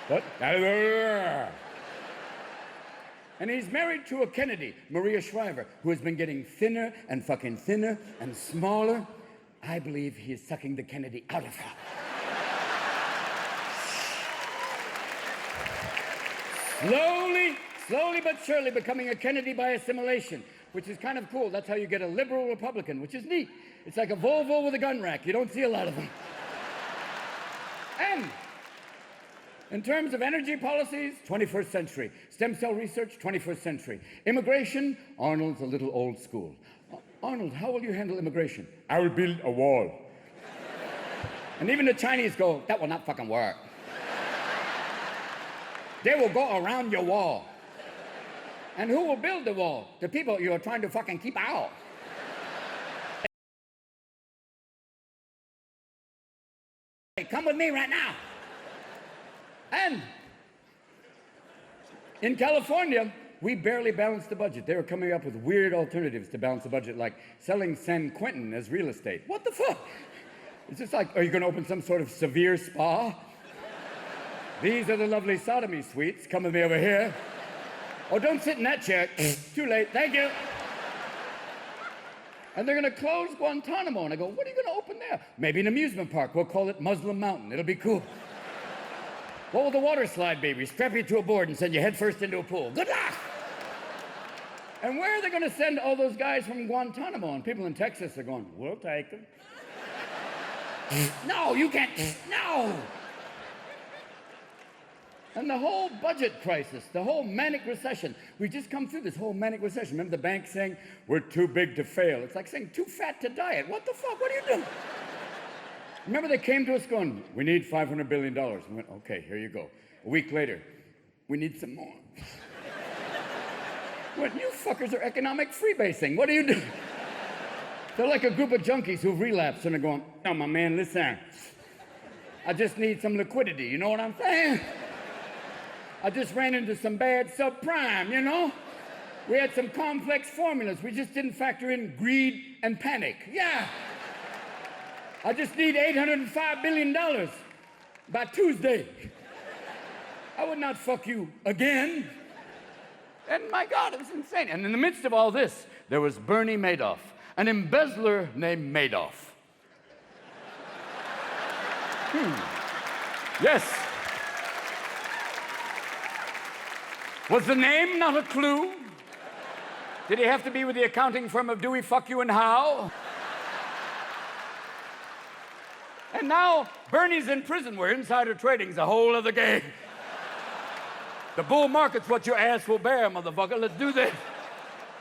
What? California. And he's married to a Kennedy, Maria Shriver, who has been getting thinner and fucking thinner and smaller. I believe he is sucking the Kennedy out of her. Slowly but surely becoming a Kennedy by assimilation, which is kind of cool. That's how you get a liberal Republican, which is neat. It's like a Volvo with a gun rack. You don't see a lot of them. And in terms of energy policies, 21st century. Stem cell research, 21st century. Immigration, Arnold's a little old school. Arnold, how will you handle immigration? I will build a wall. And even the Chinese go, that will not fucking work. They will go around your wall. And who will build the wall? The people you are trying to fucking keep out. Hey, come with me right now. And in California, we barely balanced the budget. They were coming up with weird alternatives to balance the budget, like selling San Quentin as real estate. What the fuck? It's just like, are you going to open some sort of severe spa? These are the lovely sodomy suites. Come with me over here. Oh, don't sit in that chair. Too late. Thank you. And they're going to close Guantanamo. And I go, what are you going to open there? Maybe an amusement park. We'll call it Muslim Mountain. It'll be cool. What will the water slide be? We strap you to a board and send you headfirst into a pool. Good luck! And where are they going to send all those guys from Guantanamo? And people in Texas are going, we'll take them. No, you can't. No! And the whole budget crisis, the whole manic recession. We've just come through this whole manic recession. Remember the bank saying, we're too big to fail. It's like saying, too fat to diet. What the fuck? What are you doing? Remember they came to us going, we need $500 billion. We went, okay, here you go. A week later, we need some more. We went, you fuckers are economic freebasing. What are you doing? They're like a group of junkies who've relapsed and they're going, no, my man, listen. I just need some liquidity, you know what I'm saying? I just ran into some bad subprime, you know? We had some complex formulas. We just didn't factor in greed and panic. Yeah. I just need $805 billion by Tuesday. I would not fuck you again. And my God, it was insane. And in the midst of all this, there was Bernie Madoff, an embezzler named Madoff. Yes. Was the name not a clue? Did he have to be with the accounting firm of Dewey, Fuck You, and How? And now Bernie's in prison where insider trading's a whole other game. The bull market's what your ass will bear, motherfucker. Let's do this.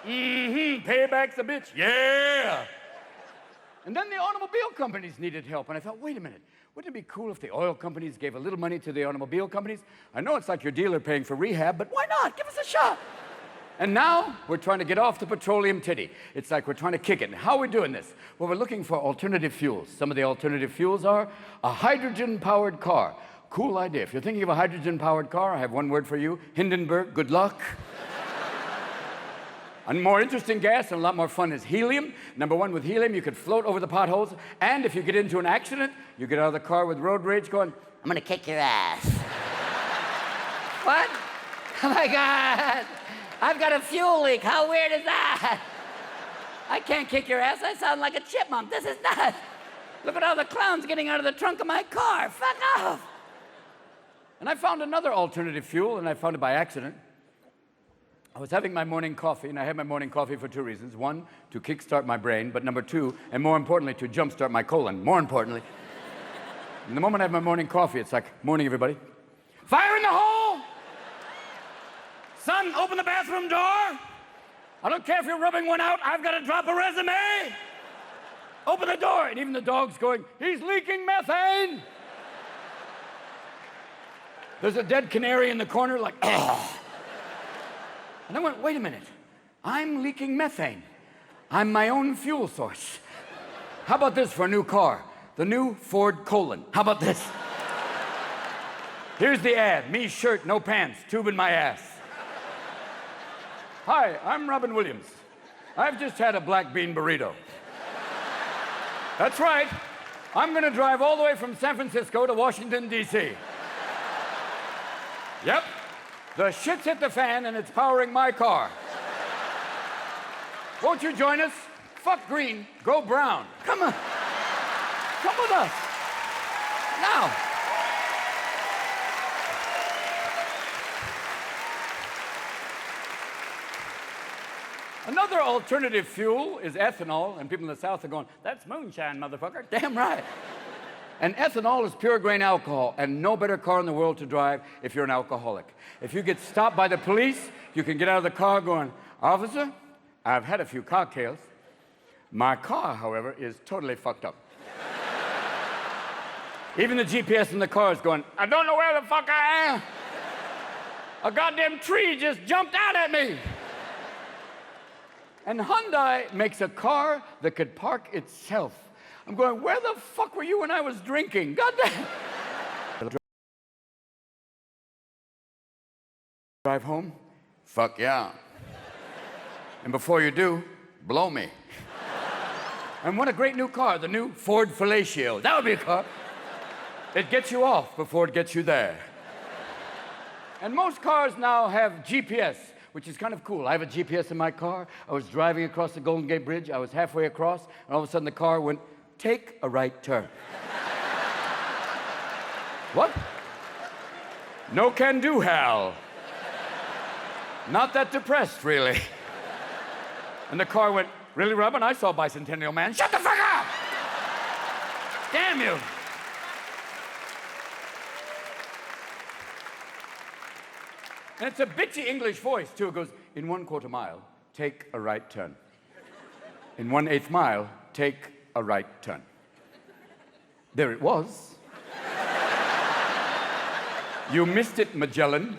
Payback's a bitch. Yeah. And then the automobile companies needed help. And I thought, wait a minute. Wouldn't it be cool if the oil companies gave a little money to the automobile companies? I know it's like your dealer paying for rehab, but why not? Give us a shot. And now we're trying to get off the petroleum titty. It's like we're trying to kick it. And how are we doing this? Well, we're looking for alternative fuels. Some of the alternative fuels are a hydrogen-powered car. Cool idea. If you're thinking of a hydrogen-powered car, I have one word for you. Hindenburg, good luck. A more interesting gas and a lot more fun is helium. Number one, with helium, you could float over the potholes. And if you get into an accident, you get out of the car with road rage going, I'm going to kick your ass. What? Oh, my God. I've got a fuel leak. How weird is that? I can't kick your ass. I sound like a chipmunk. This is nuts. Look at all the clowns getting out of the trunk of my car. Fuck off. And I found another alternative fuel, and I found it by accident. I was having my morning coffee, and I had my morning coffee for two reasons. One, to kickstart my brain, but number two, and more importantly, to jumpstart my colon. More importantly. And the moment I have my morning coffee, it's like, morning, everybody. Fire in the hole! Son, open the bathroom door! I don't care if you're rubbing one out, I've got to drop a resume! Open the door! And even the dog's going, he's leaking methane! There's a dead canary in the corner, like, ugh. And I went, wait a minute. I'm leaking methane. I'm my own fuel source. How about this for a new car? The new Ford Colon. How about this? Here's the ad. Me, shirt, no pants, tube in my ass. Hi, I'm Robin Williams. I've just had a black bean burrito. That's right. I'm gonna drive all the way from San Francisco to Washington, D.C. Yep. The shit's hit the fan and it's powering my car. Won't you join us? Fuck green, go brown. Come on. Come with us. Now. Another alternative fuel is ethanol, and people in the South are going, that's moonshine, motherfucker. Damn right. And ethanol is pure grain alcohol, and no better car in the world to drive if you're an alcoholic. If you get stopped by the police, you can get out of the car going, officer, I've had a few cocktails. My car, however, is totally fucked up. Even the GPS in the car is going, I don't know where the fuck I am. A goddamn tree just jumped out at me. And Hyundai makes a car that could park itself. I'm going, where the fuck were you when I was drinking? Goddamn. Drive home? Fuck yeah. And before you do, blow me. And what a great new car, the new Ford Fellatio. That would be a car. It gets you off before it gets you there. And most cars now have GPS, which is kind of cool. I have a GPS in my car. I was driving across the Golden Gate Bridge. I was halfway across, and all of a sudden the car went, take a right turn. What? No can do, Hal. Not that depressed, really. And the car went, really, Robin? I saw Bicentennial Man. Shut the fuck up! Damn you. And it's a bitchy English voice, too. It goes, in 1/4 mile, take a right turn. In 1/8 mile, take a right turn. There it was. You missed it, Magellan.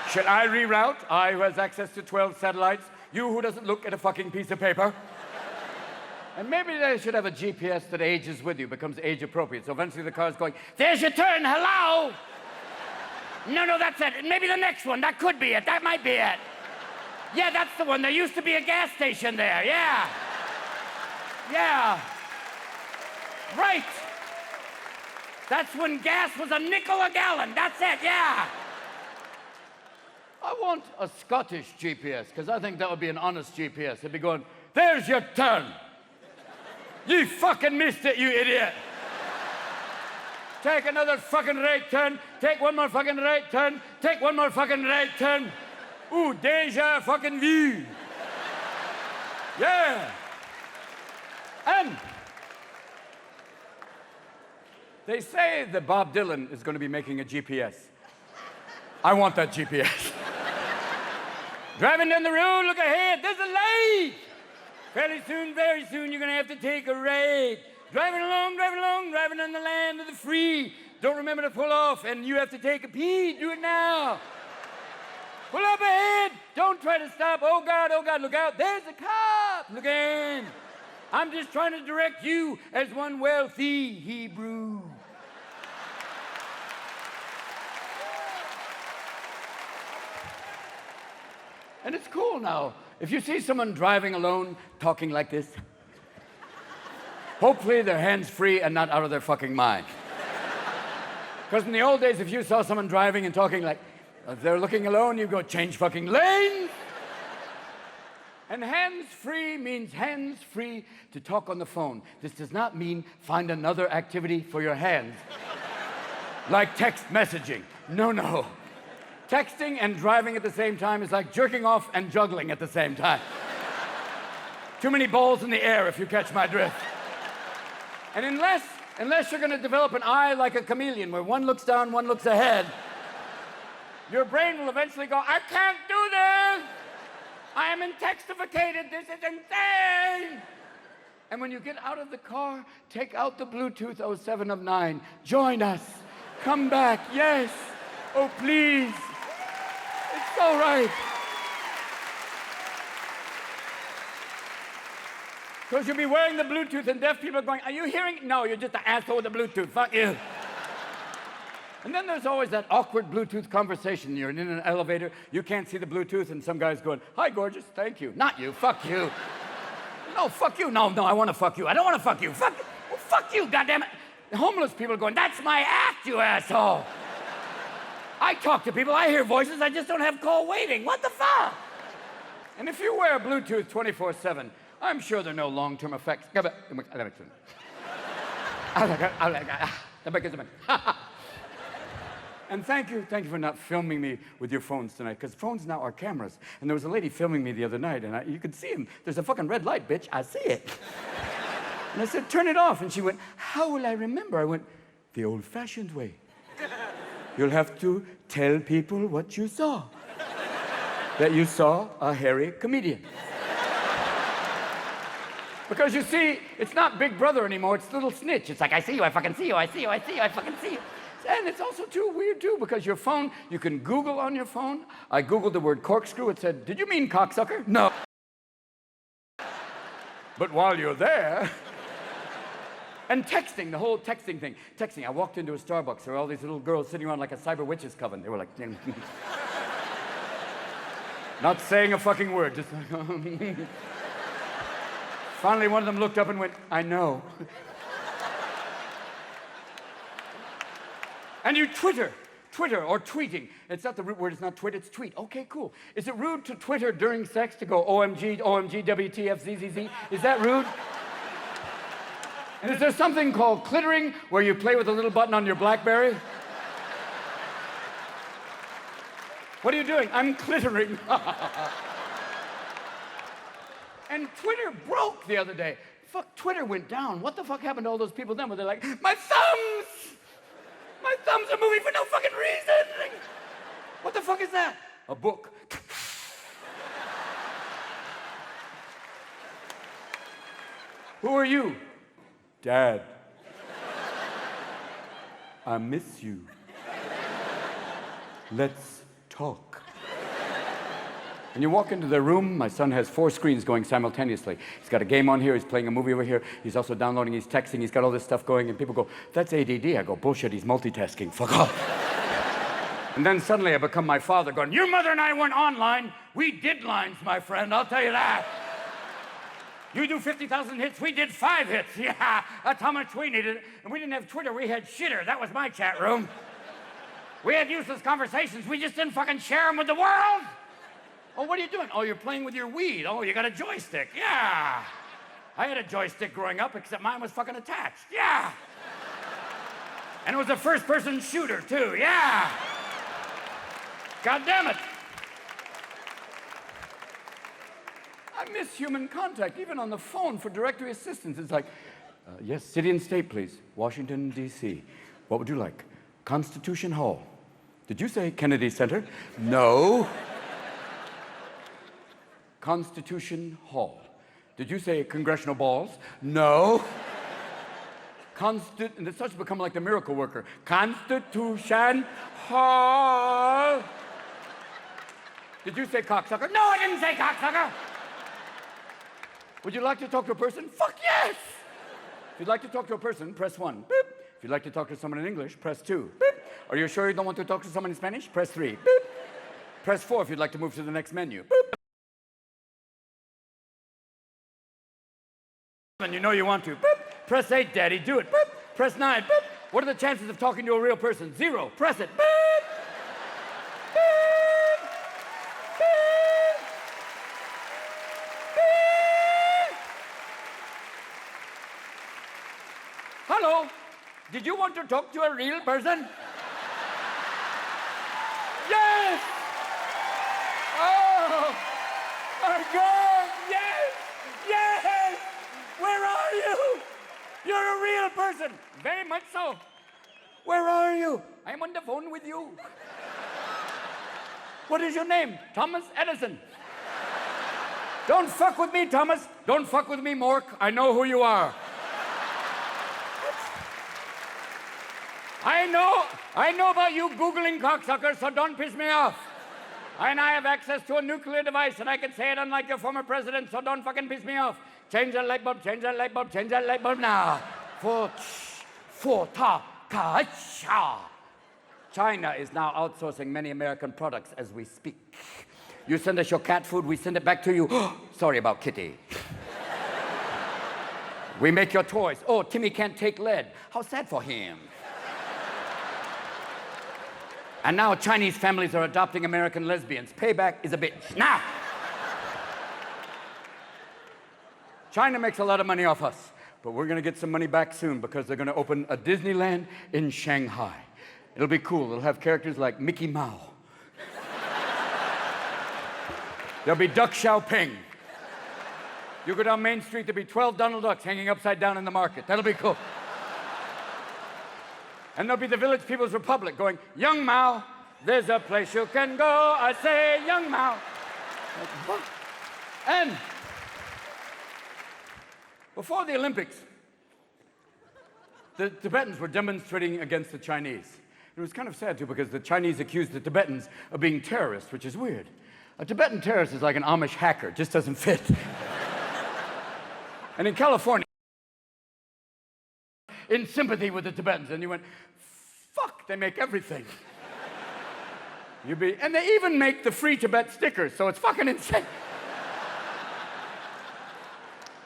Should I reroute? I who has access to 12 satellites. You who doesn't look at a fucking piece of paper. And maybe they should have a GPS that ages with you, becomes age appropriate. So eventually the car's going, there's your turn, hello! No, that's it. Maybe the next one. That could be it. That might be it. Yeah, that's the one. There used to be a gas station there. Yeah. Yeah. Right. That's when gas was a nickel a gallon. That's it. Yeah. I want a Scottish GPS, because I think that would be an honest GPS. It'd be going, there's your turn. You fucking missed it, you idiot. Take another fucking right turn. Take one more fucking right turn. Take one more fucking right turn. Ooh, déjà fucking vu. Yeah. And they say that Bob Dylan is going to be making a GPS. I want that GPS. Driving down the road, look ahead. There's a light. Fairly soon, very soon, you're going to have to take a right. Driving along, driving on the land of the free. Don't remember to pull off, and you have to take a pee. Do it now. Pull up ahead. Don't try to stop. Oh, God, look out. There's a cop. Look in. I'm just trying to direct you as one wealthy Hebrew. And it's cool now. If you see someone driving alone, talking like this, hopefully they're hands-free and not out of their fucking mind. Because in the old days, if you saw someone driving and talking like, if they're looking alone, you go, change fucking lanes. And hands-free means hands-free to talk on the phone. This does not mean find another activity for your hands. Like text messaging. No. Texting and driving at the same time is like jerking off and juggling at the same time. Too many balls in the air, if you catch my drift. And Unless you're going to develop an eye like a chameleon where one looks down, one looks ahead. Your brain will eventually go, I can't do this. I am intoxicated. This is insane. And when you get out of the car, take out the Bluetooth 07 of 9. Join us. Come back. Yes. Oh, please. It's all right. Because you'll be wearing the Bluetooth and deaf people are going, are you hearing? No, you're just an asshole with the Bluetooth. Fuck you. And then there's always that awkward Bluetooth conversation. You're in an elevator, you can't see the Bluetooth, and some guy's going, hi, gorgeous, thank you. Not you, fuck you. No, fuck you. No, I want to fuck you. I don't want to fuck you. Fuck, well, fuck you, goddammit. The homeless people are going, that's my act, you asshole. I talk to people, I hear voices, I just don't have call waiting. What the fuck? And if you wear Bluetooth 24/7, I'm sure there are no long-term effects. And thank you for not filming me with your phones tonight, because phones now are cameras. And there was a lady filming me the other night, and you could see him. There's a fucking red light, bitch. I see it. And I said, turn it off. And she went, how will I remember? I went, the old-fashioned way. You'll have to tell people what you saw. That you saw a hairy comedian. Because you see, it's not Big Brother anymore, it's Little Snitch. It's like, I see you, I fucking see you, I see you, I see you, I fucking see you. And it's also too weird, too, because your phone, you can Google on your phone. I Googled the word corkscrew, it said, did you mean cocksucker? No. But while you're there, and texting, the whole texting thing. Texting, I walked into a Starbucks, there were all these little girls sitting around like a cyber witches coven. They were like, not saying a fucking word, just like, Finally, one of them looked up and went, I know. And you Twitter or tweeting. It's not the root word, it's not twit, it's tweet. Okay, cool. Is it rude to Twitter during sex to go OMG, WTF, ZZZ? Is that rude? And is there something called clittering where you play with a little button on your BlackBerry? What are you doing? I'm clittering. And Twitter broke the other day. Fuck, Twitter went down. What the fuck happened to all those people then where they're like, my thumbs! My thumbs are moving for no fucking reason! What the fuck is that? A book. Who are you? Dad. I miss you. Let's talk. And you walk into their room, my son has 4 screens going simultaneously. He's got a game on here, he's playing a movie over here, he's also downloading, he's texting, he's got all this stuff going, and people go, that's ADD. I go, bullshit, he's multitasking, fuck off. And then suddenly I become my father going, your mother and I weren't online, we did lines, my friend, I'll tell you that. You do 50,000 hits, we did 5 hits. Yeah, that's how much we needed. And we didn't have Twitter, we had shitter. That was my chat room. We had useless conversations, we just didn't fucking share them with the world. Oh, what are you doing? Oh, you're playing with your weed. Oh, you got a joystick. Yeah. I had a joystick growing up, except mine was fucking attached. Yeah. And it was a first-person shooter, too. Yeah. God damn it. I miss human contact, even on the phone for directory assistance. It's like, yes, city and state, please. Washington, D.C. What would you like? Constitution Hall. Did you say Kennedy Center? No. Constitution Hall. Did you say congressional balls? No. And it starts to become like the miracle worker. Constitution Hall. Did you say cocksucker? No, I didn't say cocksucker. Would you like to talk to a person? Fuck yes. If you'd like to talk to a person, press 1. Boop. If you'd like to talk to someone in English, press 2. Boop. Are you sure you don't want to talk to someone in Spanish? Press 3. Boop. Press 4 if you'd like to move to the next menu. Boop. And you know you want to. Boop. Press 8, Daddy, do it. Boop. Press 9. Boop. What are the chances of talking to a real person? 0. Press it. Boop. Boop. Boop. Boop. Hello. Did you want to talk to a real person? Yes. Oh my God. Yes. Yes. Where are you? You're a real person. Very much so. Where are you? I am on the phone with you. What is your name? Thomas Edison. Don't fuck with me, Thomas. Don't fuck with me, Mork. I know who you are. I know about you Googling cocksuckers, so don't piss me off. And I have access to a nuclear device, and I can say it unlike your former president, so don't fucking piss me off. Change that light bulb, change that light bulb, change that light bulb now. China is now outsourcing many American products as we speak. You send us your cat food, we send it back to you. Sorry about Kitty. We make your toys. Oh, Timmy can't take lead. How sad for him. And now Chinese families are adopting American lesbians. Payback is a bitch. Now! China makes a lot of money off us, but we're gonna get some money back soon because they're gonna open a Disneyland in Shanghai. It'll be cool. It'll have characters like Mickey Mouse. There'll be Duck Xiaoping. You go down Main Street, there'll be 12 Donald Ducks hanging upside down in the market. That'll be cool. And there'll be the Village People's Republic going, Young Mao, there's a place you can go. I say, Young Mao. And before the Olympics, the Tibetans were demonstrating against the Chinese. It was kind of sad, too, because the Chinese accused the Tibetans of being terrorists, which is weird. A Tibetan terrorist is like an Amish hacker, just doesn't fit. And in California, in sympathy with the Tibetans, and you went, fuck, they make everything. And they even make the Free Tibet stickers, so it's fucking insane.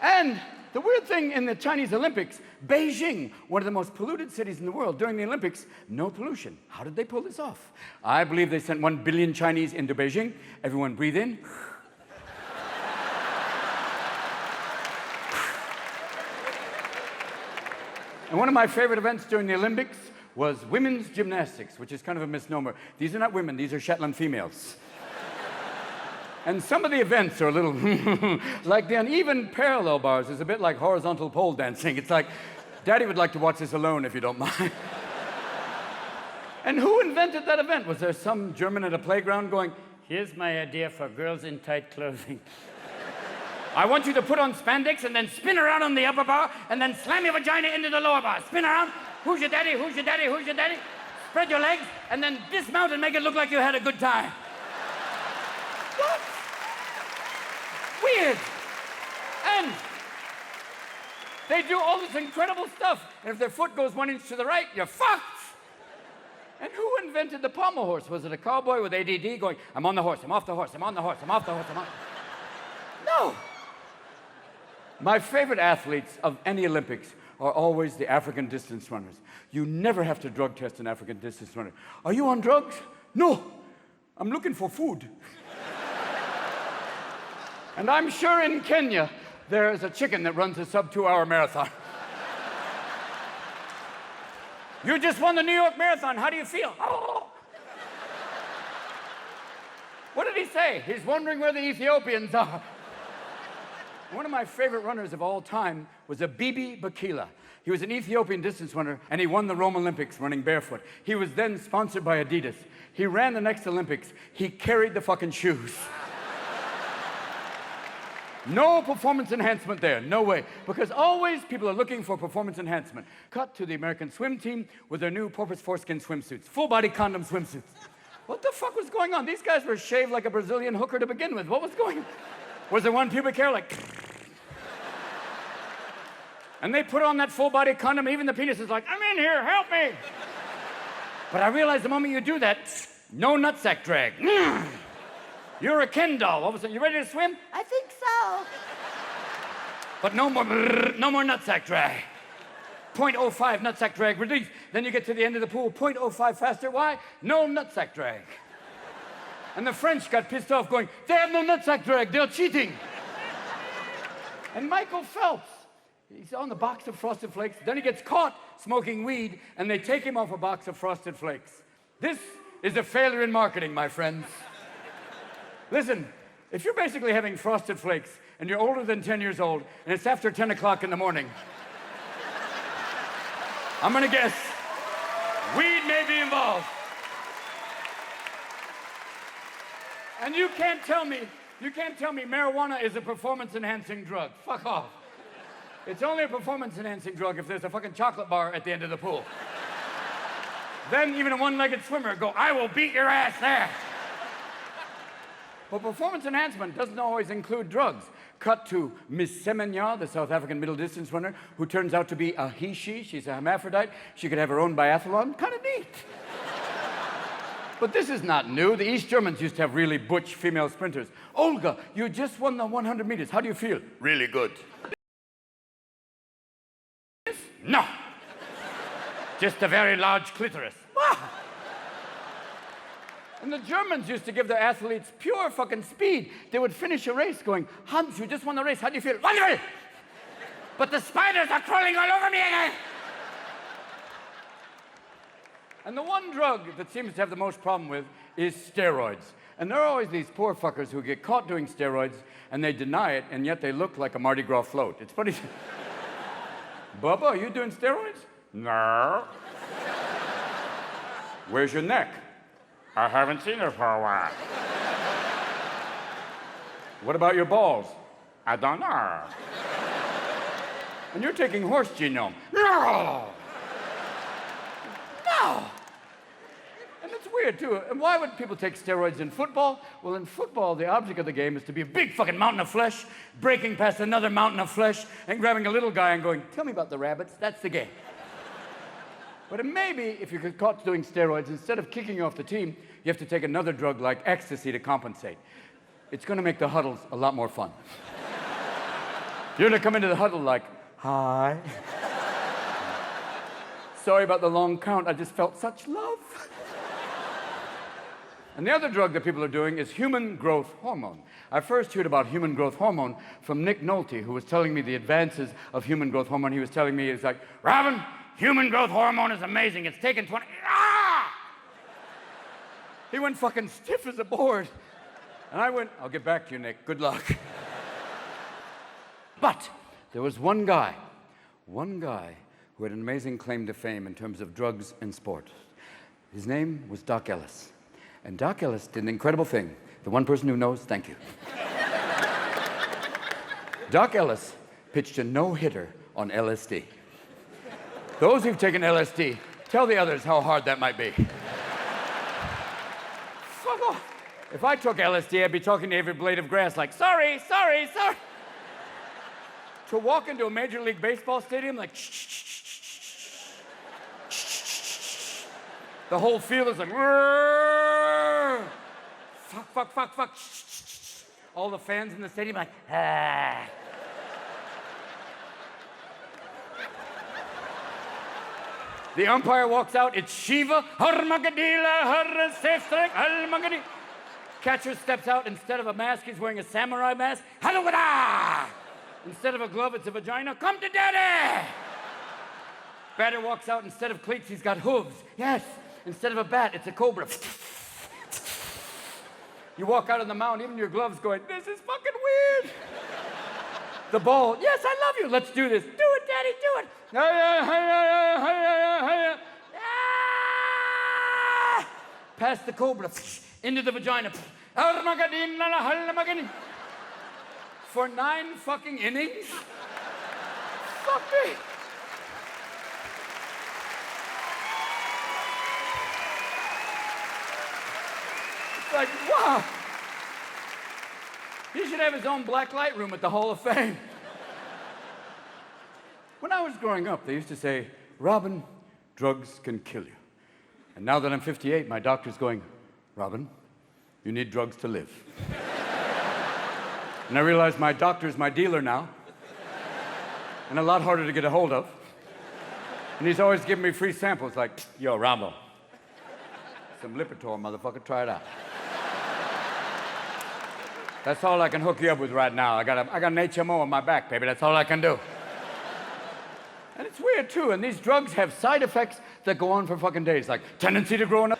And the weird thing in the Chinese Olympics, Beijing, one of the most polluted cities in the world, during the Olympics, no pollution. How did they pull this off? I believe they sent 1 billion Chinese into Beijing. Everyone breathe in. And one of my favorite events during the Olympics was women's gymnastics, which is kind of a misnomer. These are not women, these are Shetland females. And some of the events are a little like the uneven parallel bars is a bit like horizontal pole dancing. It's like, Daddy would like to watch this alone if you don't mind. And who invented that event? Was there some German at a playground going, here's my idea for girls in tight clothing. I want you to put on spandex and then spin around on the upper bar and then slam your vagina into the lower bar. Spin around. Who's your daddy? Who's your daddy? Who's your daddy? Spread your legs and then dismount and make it look like you had a good time. What? Weird. And they do all this incredible stuff. And if their foot goes 1 inch to the right, you're fucked. And who invented the pommel horse? Was it a cowboy with ADD going, I'm on the horse, I'm off the horse, I'm on the horse, I'm off the horse, I'm on... No. My favorite athletes of any Olympics are always the African distance runners. You never have to drug test an African distance runner. Are you on drugs? No. I'm looking for food. And I'm sure in Kenya, there is a chicken that runs a sub-2-hour marathon. You just won the New York Marathon. How do you feel? Oh. What did he say? He's wondering where the Ethiopians are. One of my favorite runners of all time was Abibi Bikila. He was an Ethiopian distance runner, and he won the Rome Olympics running barefoot. He was then sponsored by Adidas. He ran the next Olympics. He carried the fucking shoes. No performance enhancement there, no way. Because always people are looking for performance enhancement. Cut to the American swim team with their new porpoise foreskin swimsuits, full-body condom swimsuits. What the fuck was going on? These guys were shaved like a Brazilian hooker to begin with. What was going on? Was there one pubic hair like... And they put on that full-body condom, and even the penis is like, I'm in here, help me! But I realized the moment you do that, no nutsack drag. You're a Ken doll. All of a sudden, you ready to swim? I think so. But no more nutsack drag. 0.05 nutsack drag release. Then you get to the end of the pool, 0.05 faster. Why? No nutsack drag. And the French got pissed off going, they have no nutsack drag, they're cheating. And Michael Phelps, he's on the box of Frosted Flakes, then he gets caught smoking weed, and they take him off a box of Frosted Flakes. This is a failure in marketing, my friends. Listen, if you're basically having Frosted Flakes, and you're older than 10 years old, and it's after 10 o'clock in the morning, I'm gonna guess weed may be involved. And you can't tell me marijuana is a performance-enhancing drug. Fuck off. It's only a performance-enhancing drug if there's a fucking chocolate bar at the end of the pool. Then even a one-legged swimmer would go, I will beat your ass there. But performance enhancement doesn't always include drugs. Cut to Miss Semenya, the South African middle distance runner, who turns out to be a he-she. She's a hermaphrodite. She could have her own biathlon. Kind of neat. But this is not new. The East Germans used to have really butch female sprinters. Olga, you just won the 100 meters. How do you feel? Really good. No. Just a very large clitoris. And the Germans used to give their athletes pure fucking speed. They would finish a race going, Hans, you just won the race. How do you feel? Wonderful! But the spiders are crawling all over me again. And the one drug that seems to have the most problem with is steroids. And there are always these poor fuckers who get caught doing steroids and they deny it, and yet they look like a Mardi Gras float. It's funny. Bubba, are you doing steroids? No. Where's your neck? I haven't seen her for a while. What about your balls? I don't know. And you're taking horse genome. No! No! And it's weird, too. And why would people take steroids in football? Well, in football, the object of the game is to be a big fucking mountain of flesh, breaking past another mountain of flesh, and grabbing a little guy and going, tell me about the rabbits. That's the game. But maybe if you get caught doing steroids, instead of kicking you off the team, you have to take another drug like ecstasy to compensate. It's going to make the huddles a lot more fun. You're going to come into the huddle like, hi. Sorry about the long count. I just felt such love. And the other drug that people are doing is human growth hormone. I first heard about human growth hormone from Nick Nolte, who was telling me the advances of human growth hormone. He was telling me, he was like, Robin, human growth hormone is amazing. It's taken 20... Ah! He went fucking stiff as a board. And I went, I'll get back to you, Nick. Good luck. But there was one guy who had an amazing claim to fame in terms of drugs and sport. His name was Doc Ellis. And Doc Ellis did an incredible thing. The one person who knows, thank you. Doc Ellis pitched a no-hitter on LSD. Those who've taken LSD, tell the others how hard that might be. Fuck off. If I took LSD, I'd be talking to every blade of grass like, sorry. To walk into a Major League Baseball stadium like, shh. The whole field is like, fuck. All the fans in the stadium like, ah. The umpire walks out, it's Shiva. Catcher steps out, instead of a mask, he's wearing a samurai mask. Instead of a glove, it's a vagina. Come to daddy! Batter walks out, instead of cleats, he's got hooves. Yes, instead of a bat, it's a cobra. You walk out on the mound, even your gloves going, this is fucking weird. The ball, yes, I love you. Let's do this. Do it, daddy, do it. Past the cobra, into the vagina. For 9 fucking innings? Fuck me. It's like, wow. He should have his own black light room at the Hall of Fame. When I was growing up, they used to say, Robin, drugs can kill you. And now that I'm 58, my doctor's going, Robin, you need drugs to live. And I realize my doctor's my dealer now, and a lot harder to get a hold of. And he's always giving me free samples like, yo, Rambo, some Lipitor, motherfucker, try it out. That's all I can hook you up with right now. I got an HMO on my back, baby. That's all I can do. And it's weird, too. And these drugs have side effects that go on for fucking days, like tendency to grow up.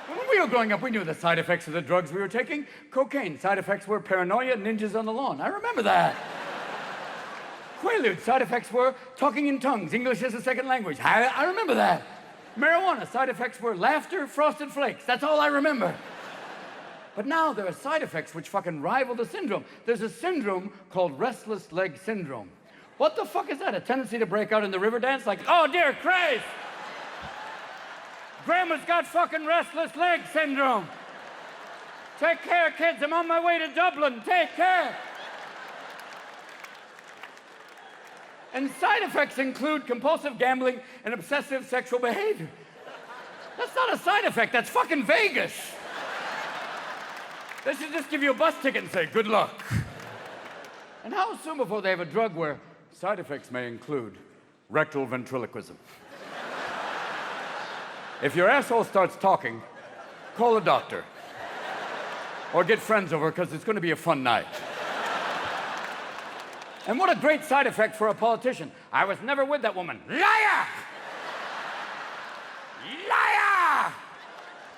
When we were growing up, we knew the side effects of the drugs we were taking. Cocaine. Side effects were paranoia, ninjas on the lawn. I remember that. Quaaludes, side effects were talking in tongues, English as a second language. I remember that. Marijuana, side effects were laughter, frosted flakes. That's all I remember. But now there are side effects which fucking rival the syndrome. There's a syndrome called restless leg syndrome. What the fuck is that? A tendency to break out in the river dance? Like, oh dear Christ! Grandma's got fucking restless leg syndrome. Take care, kids. I'm on my way to Dublin. Take care. And side effects include compulsive gambling and obsessive sexual behavior. That's not a side effect. That's fucking Vegas. They should just give you a bus ticket and say, good luck. And how soon before they have a drug where side effects may include rectal ventriloquism? If your asshole starts talking, call a doctor. Or get friends over, because it's going to be a fun night. And what a great side effect for a politician. I was never with that woman. Liar! Liar!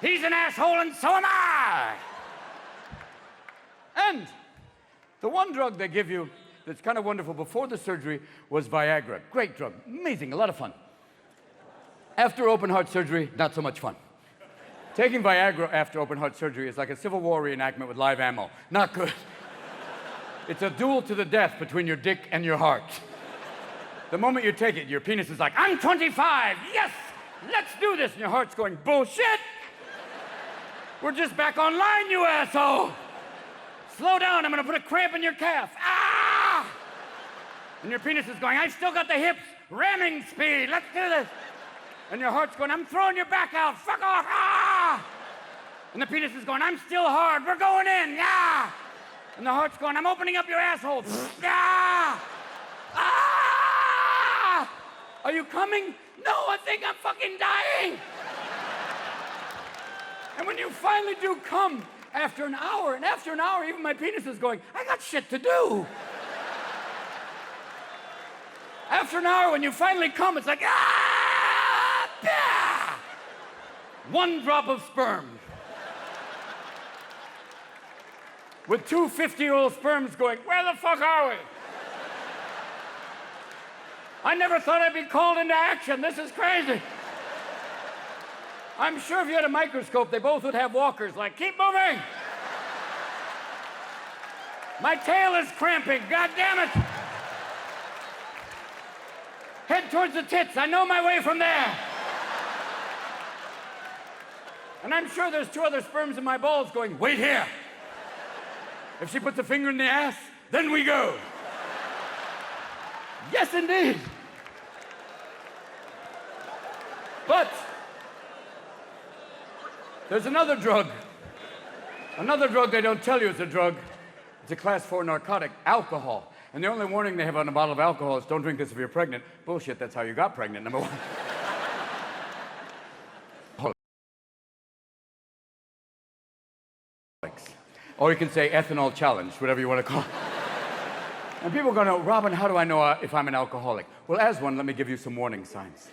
He's an asshole and so am I! And the one drug they give you that's kind of wonderful before the surgery was Viagra. Great drug, amazing, a lot of fun. After open heart surgery, not so much fun. Taking Viagra after open heart surgery is like a Civil War reenactment with live ammo. Not good. It's a duel to the death between your dick and your heart. The moment you take it, your penis is like, I'm 25, yes, let's do this. And your heart's going, bullshit. We're just back online, you asshole. Slow down, I'm gonna put a cramp in your calf. Ah! And your penis is going, I've still got the hips, ramming speed, let's do this. And your heart's going, I'm throwing your back out, fuck off, ah! And the penis is going, I'm still hard, we're going in, yeah! And the heart's going, I'm opening up your asshole. Ah! Ah! Are you coming? No, I think I'm fucking dying. And when you finally do come, after an hour, and after an hour, even my penis is going, I got shit to do. After an hour, when you finally come, it's like, ah! Yeah! One drop of sperm. With two 50-year-old sperms going, where the fuck are we? I never thought I'd be called into action. This is crazy. I'm sure if you had a microscope, they both would have walkers like, keep moving. My tail is cramping, God damn it. Head towards the tits, I know my way from there. And I'm sure there's two other sperms in my balls going, wait here. If she puts a finger in the ass, then we go. Yes, indeed. But there's another drug. Another drug they don't tell you is a drug. It's a class 4 narcotic, alcohol. And the only warning they have on a bottle of alcohol is don't drink this if you're pregnant. Bullshit, that's how you got pregnant, number one. Or you can say ethanol challenge, whatever you want to call it. And people go, no, Robin, how do I know if I'm an alcoholic? Well, as one, let me give you some warning signs.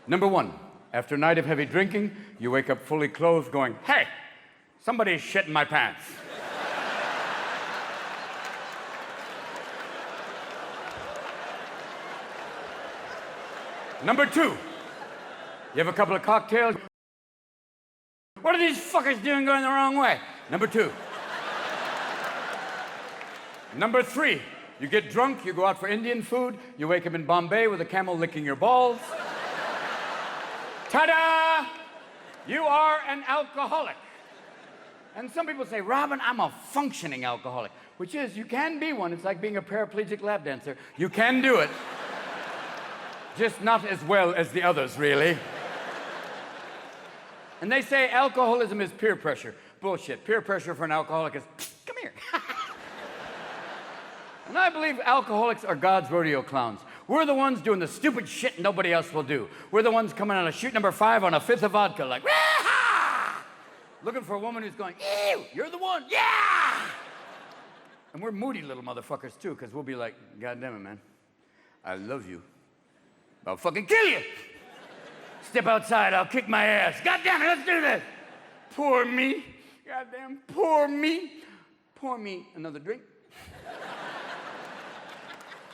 Number 1, after a night of heavy drinking, you wake up fully clothed going, hey, somebody's shit in my pants. Number 2, you have a couple of cocktails. What are these fuckers doing going the wrong way? Number 2. Number 3, you get drunk, you go out for Indian food, you wake up in Bombay with a camel licking your balls. Ta-da! You are an alcoholic. And some people say, Robin, I'm a functioning alcoholic, which is, you can be one. It's like being a paraplegic lap dancer. You can do it. Just not as well as the others, really. And they say alcoholism is peer pressure. Bullshit. Peer pressure for an alcoholic is, come here. And I believe alcoholics are God's rodeo clowns. We're the ones doing the stupid shit nobody else will do. We're the ones coming on a shoot number 5 on a 5th of vodka, like, wah-ha! Looking for a woman who's going, ew, you're the one, yeah! And we're moody little motherfuckers, too, because we'll be like, God damn it, man. I love you. I'll fucking kill you. Step outside, I'll kick my ass. God damn it, let's do this. Pour me. Goddamn, pour me. Pour me another drink.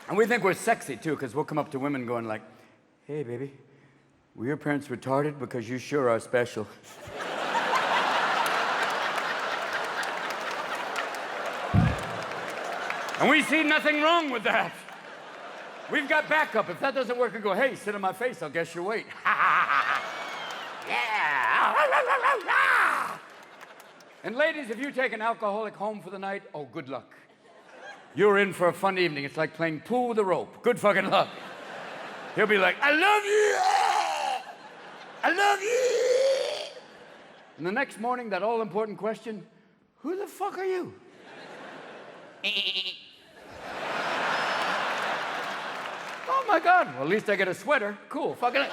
And we think we're sexy, too, because we'll come up to women going like, hey, baby, were your parents retarded? Because you sure are special. And we see nothing wrong with that. We've got backup. If that doesn't work, we go, hey, sit on my face, I'll guess your weight. Yeah. And ladies, if you take an alcoholic home for the night, oh, good luck. You're in for a fun evening. It's like playing pool with a rope. Good fucking luck. He'll be like, I love you. I love you. And the next morning, that all-important question, who the fuck are you? Oh my God, well, at least I get a sweater. Cool, fucking it.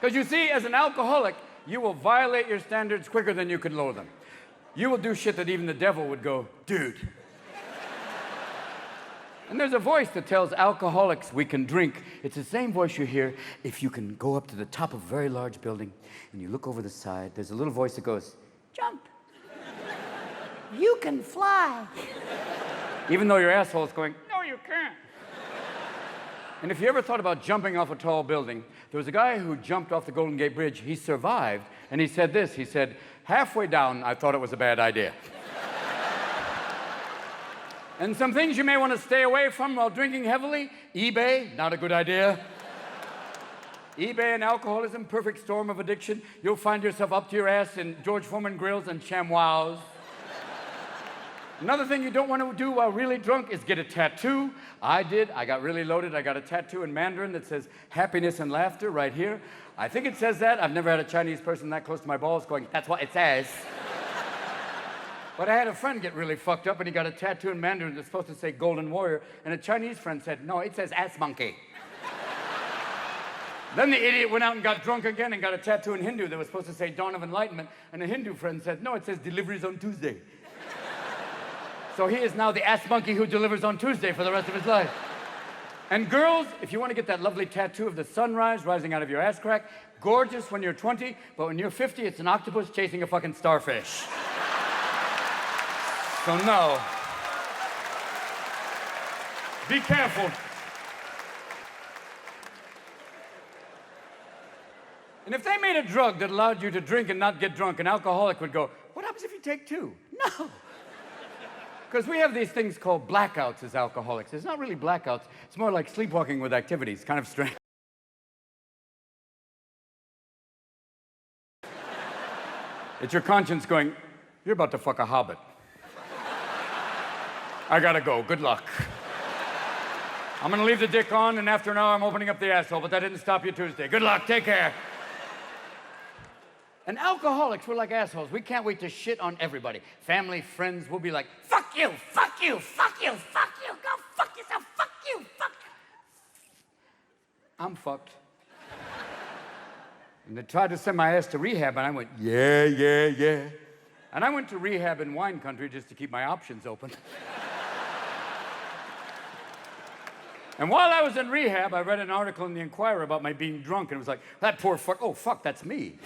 Because you see, as an alcoholic, you will violate your standards quicker than you can lower them. You will do shit that even the devil would go, dude. And there's a voice that tells alcoholics we can drink. It's the same voice you hear if you can go up to the top of a very large building and you look over the side. There's a little voice that goes, jump. You can fly. Even though your asshole's going, no, you can't. And if you ever thought about jumping off a tall building, there was a guy who jumped off the Golden Gate Bridge. He survived, and he said this. He said, halfway down, I thought it was a bad idea. And some things you may want to stay away from while drinking heavily. eBay, not a good idea. eBay and alcoholism, perfect storm of addiction. You'll find yourself up to your ass in George Foreman grills and ShamWows. Another thing you don't want to do while really drunk is get a tattoo. I did. I got really loaded. I got a tattoo in Mandarin that says happiness and laughter right here. I think it says that. I've never had a Chinese person that close to my balls going, that's what it says. But I had a friend get really fucked up and he got a tattoo in Mandarin that's supposed to say Golden Warrior, and a Chinese friend said, no, it says ass monkey. Then the idiot went out and got drunk again and got a tattoo in Hindu that was supposed to say Dawn of Enlightenment, and a Hindu friend said, no, it says deliveries on Tuesday. So he is now the ass monkey who delivers on Tuesday for the rest of his life. And girls, if you want to get that lovely tattoo of the sunrise rising out of your ass crack, gorgeous when you're 20, but when you're 50, it's an octopus chasing a fucking starfish. So no. Be careful. And if they made a drug that allowed you to drink and not get drunk, an alcoholic would go, what happens if you take two? No. Because we have these things called blackouts as alcoholics. It's not really blackouts. It's more like sleepwalking with activities. Kind of strange. It's your conscience going, you're about to fuck a hobbit. I gotta go. Good luck. I'm gonna leave the dick on, and after an hour, I'm opening up the asshole, but that didn't stop you Tuesday. Good luck. Take care. And alcoholics, we're like assholes. We can't wait to shit on everybody. Family, friends, we'll be like, fuck you, fuck you, fuck you, fuck you, go fuck yourself, fuck you, fuck. I'm fucked. And they tried to send my ass to rehab, and I went, yeah, yeah, yeah. And I went to rehab in wine country just to keep my options open. And while I was in rehab, I read an article in the Inquirer about my being drunk, and it was like, that poor fuck, oh, fuck, that's me.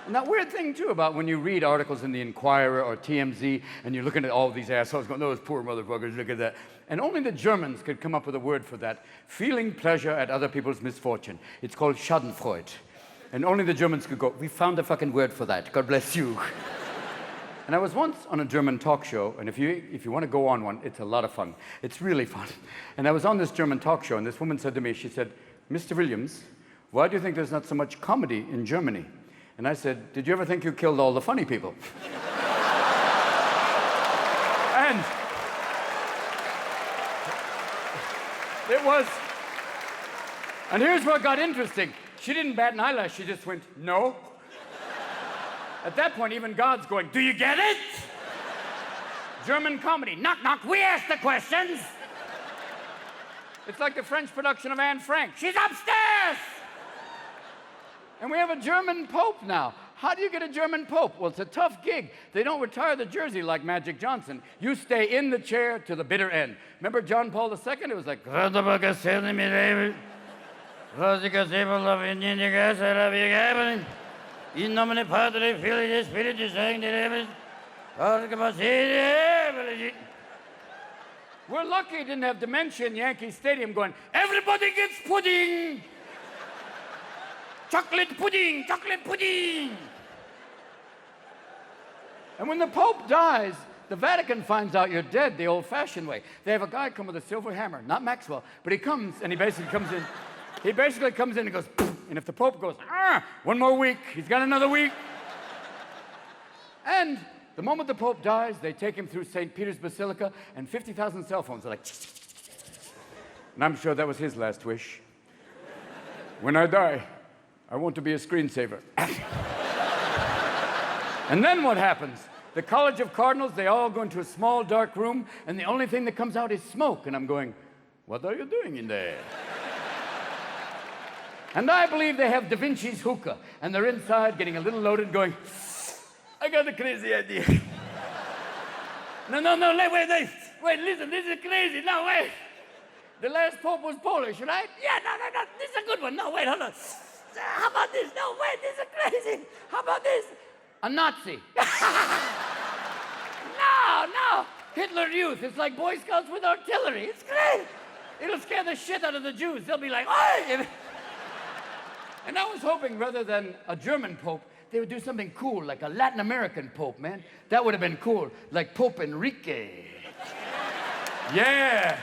And that weird thing, too, about when you read articles in the Inquirer or TMZ, and you're looking at all these assholes going, those poor motherfuckers, look at that. And only the Germans could come up with a word for that, feeling pleasure at other people's misfortune. It's called Schadenfreude. And only the Germans could go, we found a fucking word for that. God bless you. And I was once on a German talk show, and if you want to go on one, it's a lot of fun. It's really fun. And I was on this German talk show, and this woman said to me, she said, Mr. Williams, why do you think there's not so much comedy in Germany? And I said, did you ever think you killed all the funny people? And it was, and here's what got interesting. She didn't bat an eyelash, she just went, no. At that point, even God's going, do you get it? German comedy, knock, knock, we ask the questions. It's like the French production of Anne Frank. She's upstairs! And we have a German pope now. How do you get a German pope? Well, it's a tough gig. They don't retire the jersey like Magic Johnson. You stay in the chair to the bitter end. Remember John Paul II? It was like, in nomine Patri, Filii, Spiritus Sancti. We're lucky he didn't have dementia in Yankee Stadium going, everybody gets pudding! Chocolate pudding, chocolate pudding! And when the Pope dies, the Vatican finds out you're dead the old-fashioned way. They have a guy come with a silver hammer, not Maxwell, but he comes and he basically comes in. He basically comes in and goes, poof, and if the Pope goes, one more week, he's got another week. And the moment the Pope dies, they take him through St. Peter's Basilica, and 50,000 cell phones are like, and I'm sure that was his last wish. When I die, I want to be a screensaver. And then what happens? The College of Cardinals, they all go into a small, dark room, and the only thing that comes out is smoke. And I'm going, what are you doing in there? And I believe they have Da Vinci's hookah, and they're inside getting a little loaded going, I got a crazy idea. No, wait, listen, this is crazy. No, wait. The last Pope was Polish, right? Yeah, no, this is a good one. No, wait, hold on. How about this? No, wait, this is crazy. How about this? A Nazi. No. Hitler Youth. It's like Boy Scouts with artillery. It's great. It'll scare the shit out of the Jews. They'll be like, oi! And I was hoping rather than a German Pope, they would do something cool, like a Latin American Pope, man. That would have been cool, like Pope Enrique. Yeah,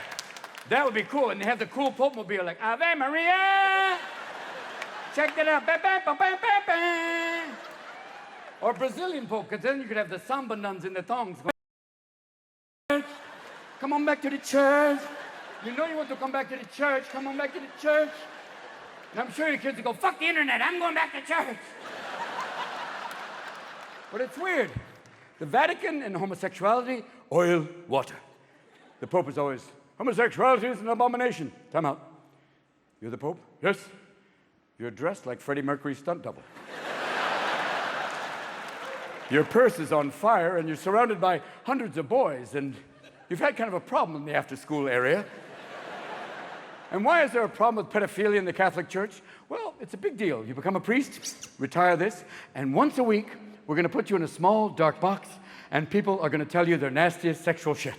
that would be cool. And they have the cool Pope mobile, like, Ave Maria! Check it out. Ba, ba, ba, ba, ba, ba. Or Brazilian Pope, because then you could have the samba nuns in the thongs going, come on back to the church. You know you want to come back to the church. Come on back to the church. And I'm sure your kids will go, fuck the internet. I'm going back to church. But it's weird. The Vatican and homosexuality, oil, water. The Pope is always, homosexuality is an abomination. Time out. You're the Pope? Yes. You're dressed like Freddie Mercury's stunt double. Your purse is on fire, and you're surrounded by hundreds of boys, and you've had kind of a problem in the after-school area. And why is there a problem with pedophilia in the Catholic Church? Well, it's a big deal. You become a priest, retire this, and once a week, we're going to put you in a small, dark box, and people are going to tell you their nastiest sexual shit.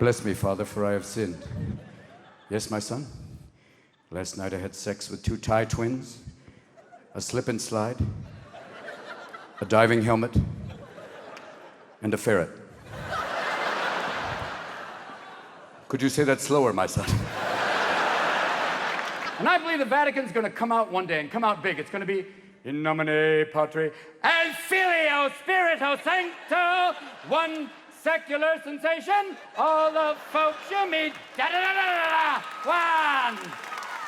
Bless me, Father, for I have sinned. Yes, my son? Last night I had sex with 2 Thai twins, a slip and slide, a diving helmet, and a ferret. Could you say that slower, my son? And I believe the Vatican's going to come out one day and come out big. It's going to be in nomine Patri et Filio Spirito Sancto, one secular sensation, all the folks you meet, da-da-da-da-da-da, one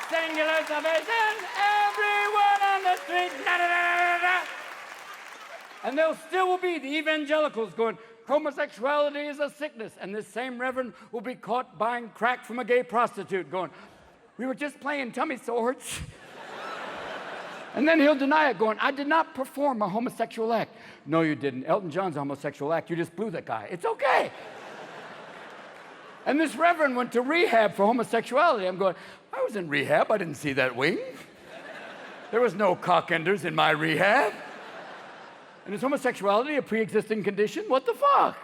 singular salvation, everyone on the street, da-da-da-da-da-da. And there still will be the evangelicals going, homosexuality is a sickness. And this same reverend will be caught buying crack from a gay prostitute going, we were just playing tummy swords. And then he'll deny it going, I did not perform a homosexual act. No, you didn't. Elton John's a homosexual act. You just blew that guy. It's okay. And this reverend went to rehab for homosexuality. I'm going, I was in rehab. I didn't see that wing. There was no cockenders in my rehab. And is homosexuality a pre-existing condition? What the fuck?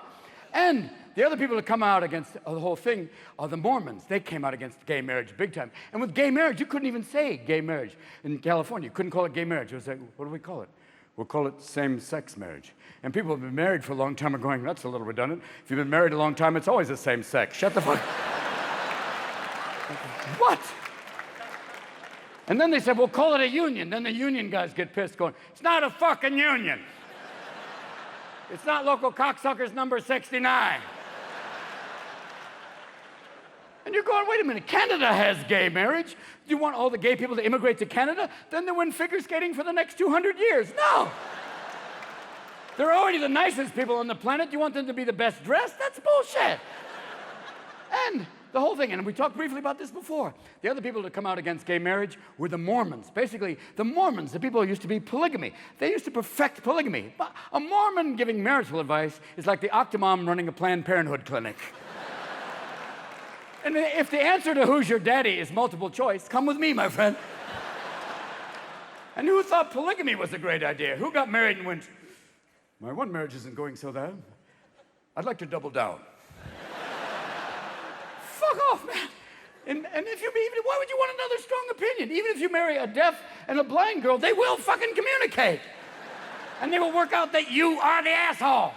And the other people that come out against the whole thing are the Mormons. They came out against gay marriage big time. And with gay marriage, you couldn't even say gay marriage. In California, you couldn't call it gay marriage. It was like, what do we call it? We'll call it same-sex marriage. And people who have been married for a long time are going, that's a little redundant. If you've been married a long time, it's always the same sex. Shut the fuck. What? And then they said, we'll call it a union. Then the union guys get pissed going, it's not a fucking union. It's not local cocksuckers number 69. And you're going, wait a minute, Canada has gay marriage. Do you want all the gay people to immigrate to Canada? Then they win figure skating for the next 200 years. No. They're already the nicest people on the planet. You want them to be the best dressed? That's bullshit. And the whole thing, and we talked briefly about this before, the other people to come out against gay marriage were the Mormons. Basically, the Mormons, the people who used to be polygamy, they used to perfect polygamy. But a Mormon giving marital advice is like the Octomom running a Planned Parenthood clinic. And if the answer to who's your daddy is multiple choice, come with me, my friend. And who thought polygamy was a great idea? Who got married and went, my one marriage isn't going so bad. I'd like to double down. fuck off, man. And if you even, why would you want another strong opinion? Even if you marry a deaf and a blind girl, they will fucking communicate. And they will work out that you are the asshole.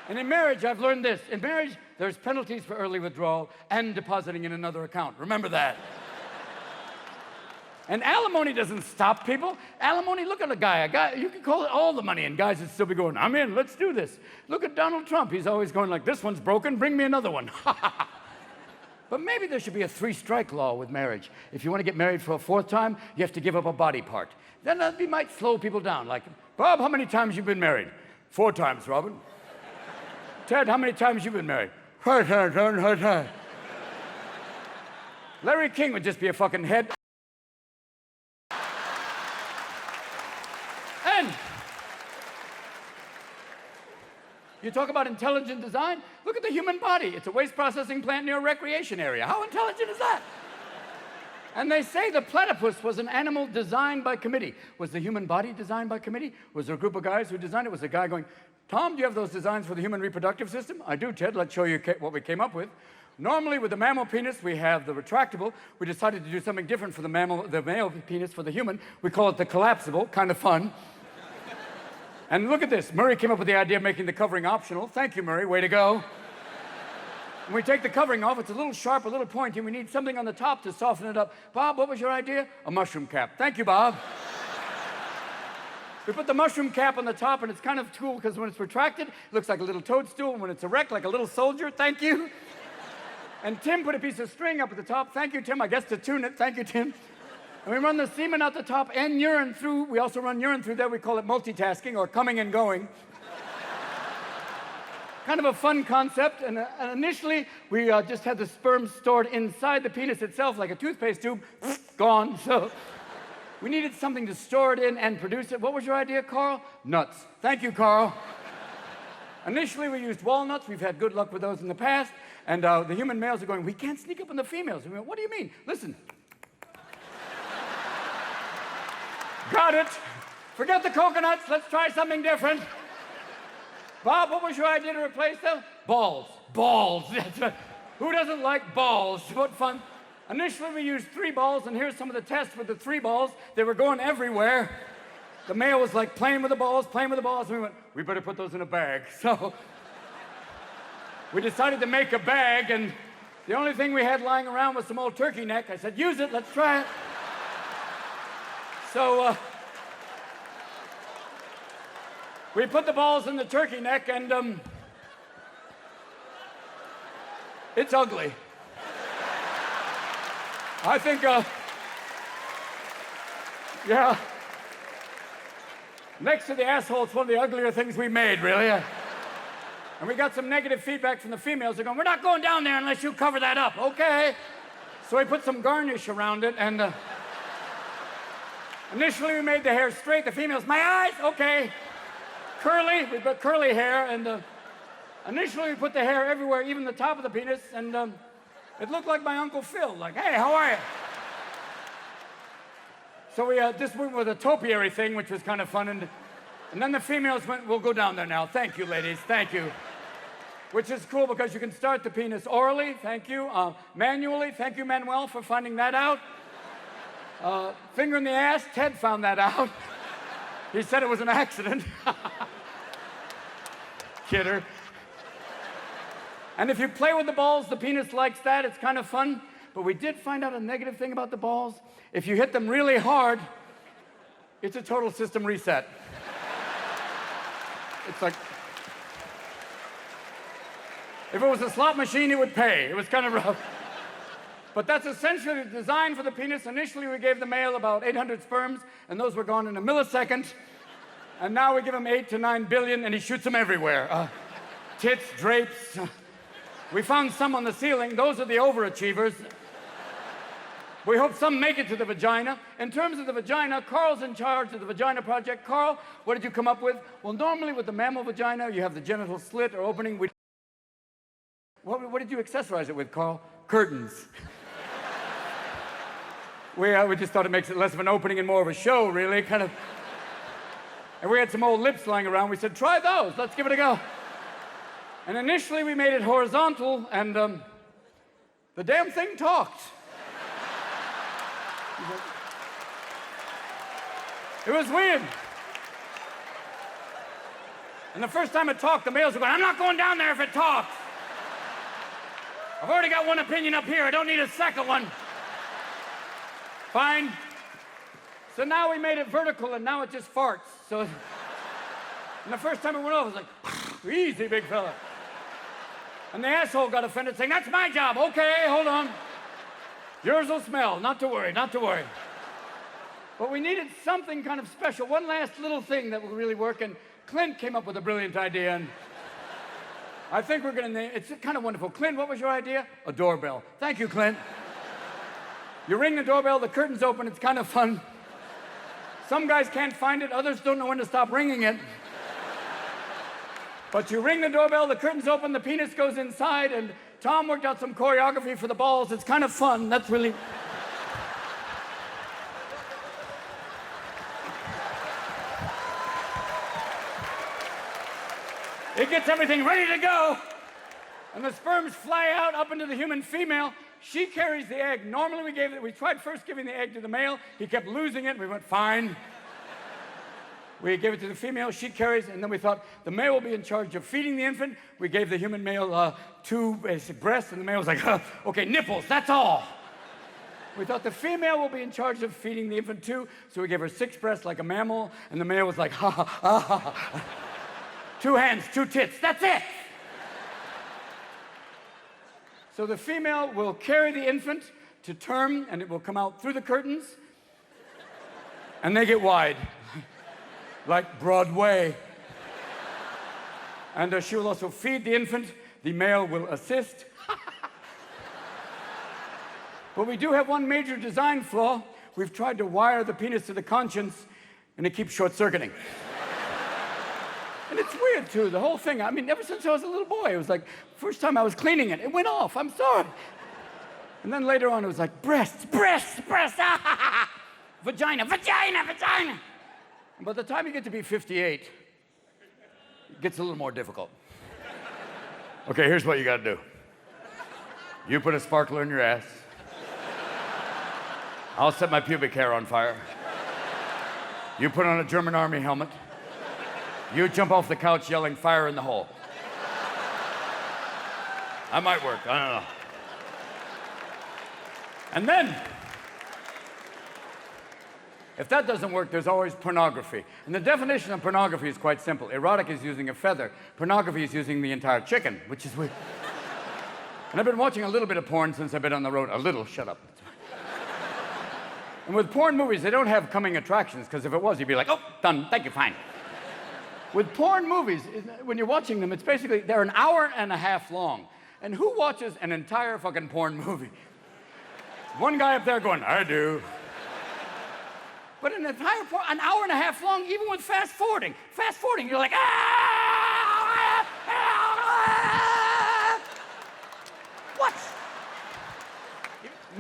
And in marriage, I've learned this. In marriage, there's penalties for early withdrawal and depositing in another account. Remember that. And alimony doesn't stop people. Alimony, look at a guy, you can call it all the money, and guys would still be going, I'm in, let's do this. Look at Donald Trump. He's always going like, this one's broken, bring me another one. But maybe there should be a 3-strike law with marriage. If you want to get married for a 4th time, you have to give up a body part. Then that might slow people down. Like, Bob, how many times you been married? 4 times, Robin. Ted, how many times you been married? Larry King would just be a fucking head. And you talk about intelligent design? Look at the human body. It's a waste processing plant near a recreation area. How intelligent is that? And they say the platypus was an animal designed by committee. Was the human body designed by committee? Was there a group of guys who designed it? Was a guy going, Tom, do you have those designs for the human reproductive system? I do, Ted. Let's show you what we came up with. Normally, with the mammal penis, we have the retractable. We decided to do something different for the male penis for the human. We call it the collapsible. Kind of fun. And look at this. Murray came up with the idea of making the covering optional. Thank you, Murray. Way to go. When we take the covering off, it's a little sharp, a little pointy. We need something on the top to soften it up. Bob, what was your idea? A mushroom cap. Thank you, Bob. We put the mushroom cap on the top, and it's kind of cool because when it's retracted, it looks like a little toadstool, and when it's erect, like a little soldier. Thank you. And Tim put a piece of string up at the top. Thank you, Tim. I guess to tune it. Thank you, Tim. And we run the semen out the top and urine through. We also run urine through there. We call it multitasking or coming and going. Kind of a fun concept. And initially, we just had the sperm stored inside the penis itself like a toothpaste tube. Gone. So we needed something to store it in and produce it. What was your idea, Carl? Nuts. Thank you, Carl. Initially, we used walnuts. We've had good luck with those in the past. And the human males are going, we can't sneak up on the females. We went, what do you mean? Listen. Got it. Forget the coconuts. Let's try something different. Bob, what was your idea to replace them? Balls. Balls. Who doesn't like balls? What fun. Initially, we used 3 balls, and here's some of the tests with the 3 balls. They were going everywhere. The male was like playing with the balls, and we went, we better put those in a bag. So we decided to make a bag, and the only thing we had lying around was some old turkey neck. I said, use it, let's try it. So we put the balls in the turkey neck, and it's ugly. I think, yeah. Next to the asshole, it's one of the uglier things we made, really. And we got some negative feedback from the females. They're going, we're not going down there unless you cover that up. Okay. So we put some garnish around it, and initially we made the hair straight. The females, my eyes, okay. Curly, we put curly hair, and initially we put the hair everywhere, even the top of the penis, and it looked like my Uncle Phil, like, hey, how are you? So we just went with a topiary thing, which was kind of fun, and then the females went, we'll go down there now. Thank you, ladies, thank you. Which is cool because you can start the penis orally, thank you, manually, thank you, Manuel, for finding that out. Finger in the ass, Ted found that out. He said it was an accident. Kidder. And if you play with the balls, the penis likes that. It's kind of fun. But we did find out a negative thing about the balls. If you hit them really hard, it's a total system reset. It's like, if it was a slot machine, it would pay. It was kind of rough. But that's essentially the design for the penis. Initially, we gave the male about 800 sperms, and those were gone in a millisecond. And now we give him 8 to 9 billion, and he shoots them everywhere. Tits, drapes. We found some on the ceiling. Those are the overachievers. We hope some make it to the vagina. In terms of the vagina, Carl's in charge of the Vagina Project. Carl, what did you come up with? Well, normally with the mammal vagina, you have the genital slit or opening. What did you accessorize it with, Carl? Curtains. We just thought it makes it less of an opening and more of a show, really, kind of. And we had some old lips lying around. We said, try those. Let's give it a go. And initially, we made it horizontal, and The damn thing talked. It was weird. And the first time it talked, the males were going, I'm not going down there if it talks. I've already got one opinion up here. I don't need a second one. Fine. So now we made it vertical, and now it just farts. So, and the first time it went off, it was like, easy, big fella. And the asshole got offended, saying, that's my job. Okay, hold on. Yours will smell. Not to worry, not to worry. But we needed something kind of special, one last little thing that would really work, and Clint came up with a brilliant idea, and I think we're gonna name, it's kind of wonderful. Clint, what was your idea? A doorbell. Thank you, Clint. You ring the doorbell, the curtains open, it's kind of fun. Some guys can't find it, others don't know when to stop ringing it. But you ring the doorbell, the curtains open, the penis goes inside, and Tom worked out some choreography for the balls. It's kind of fun, that's really... It gets everything ready to go, and the sperms fly out up into the human female. She carries the egg. Normally we tried first giving the egg to the male. He kept losing it. We went, fine. We gave it to the female. She carries, and then we thought the male will be in charge of feeding the infant. We gave the human male 2 basic breasts, and the male was like, okay, nipples, that's all. We thought the female will be in charge of feeding the infant too, so we gave her 6 breasts like a mammal, and the male was like, ha ha ha ha. 2 hands, 2 tits, that's it. So the female will carry the infant to term, and it will come out through the curtains, and they get wide, like Broadway. And she will also feed the infant. The male will assist. But we do have one major design flaw. We've tried to wire the penis to the conscience, and it keeps short-circuiting. And it's weird, too, the whole thing. I mean, ever since I was a little boy, it was like, first time I was cleaning it, it went off, I'm sorry. And then later on, it was like, breasts, breasts, breasts, ah, ha, ha, ha. Vagina, vagina, vagina. And by the time you get to be 58, it gets a little more difficult. Okay, here's what you gotta do. You put a sparkler in your ass. I'll set my pubic hair on fire. You put on a German army helmet. You jump off the couch yelling, fire in the hole. That might work, I don't know. And then, if that doesn't work, there's always pornography. And the definition of pornography is quite simple. Erotic is using a feather. Pornography is using the entire chicken, which is weird. And I've been watching a little bit of porn since I've been on the road. A little, shut up. And with porn movies, they don't have coming attractions, because if it was, you'd be like, oh, done, thank you, fine. With porn movies, when you're watching them, it's basically, they're an hour and a half long. And who watches an entire fucking porn movie? One guy up there going, I do. But an entire porn, an hour and a half long, even with fast forwarding. Fast forwarding, you're like, ah! Ah! What?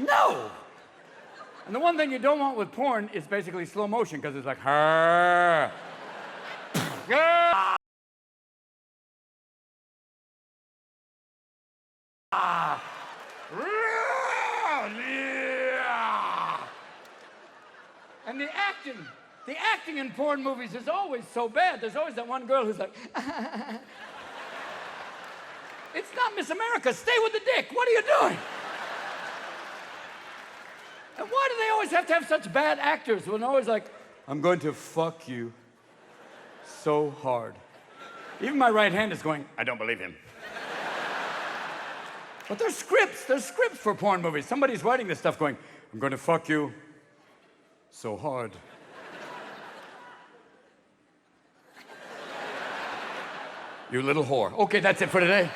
No! And the one thing you don't want with porn is basically slow motion, because it's like, ah! And the acting in porn movies is always so bad. There's always that one girl who's like, it's not Miss America, stay with the dick, what are you doing? And why do they always have to have such bad actors when they're always like, I'm going to fuck you so hard. Even my right hand is going, I don't believe him. But there's scripts for porn movies. Somebody's writing this stuff going, I'm going to fuck you so hard. You little whore. Okay, that's it for today.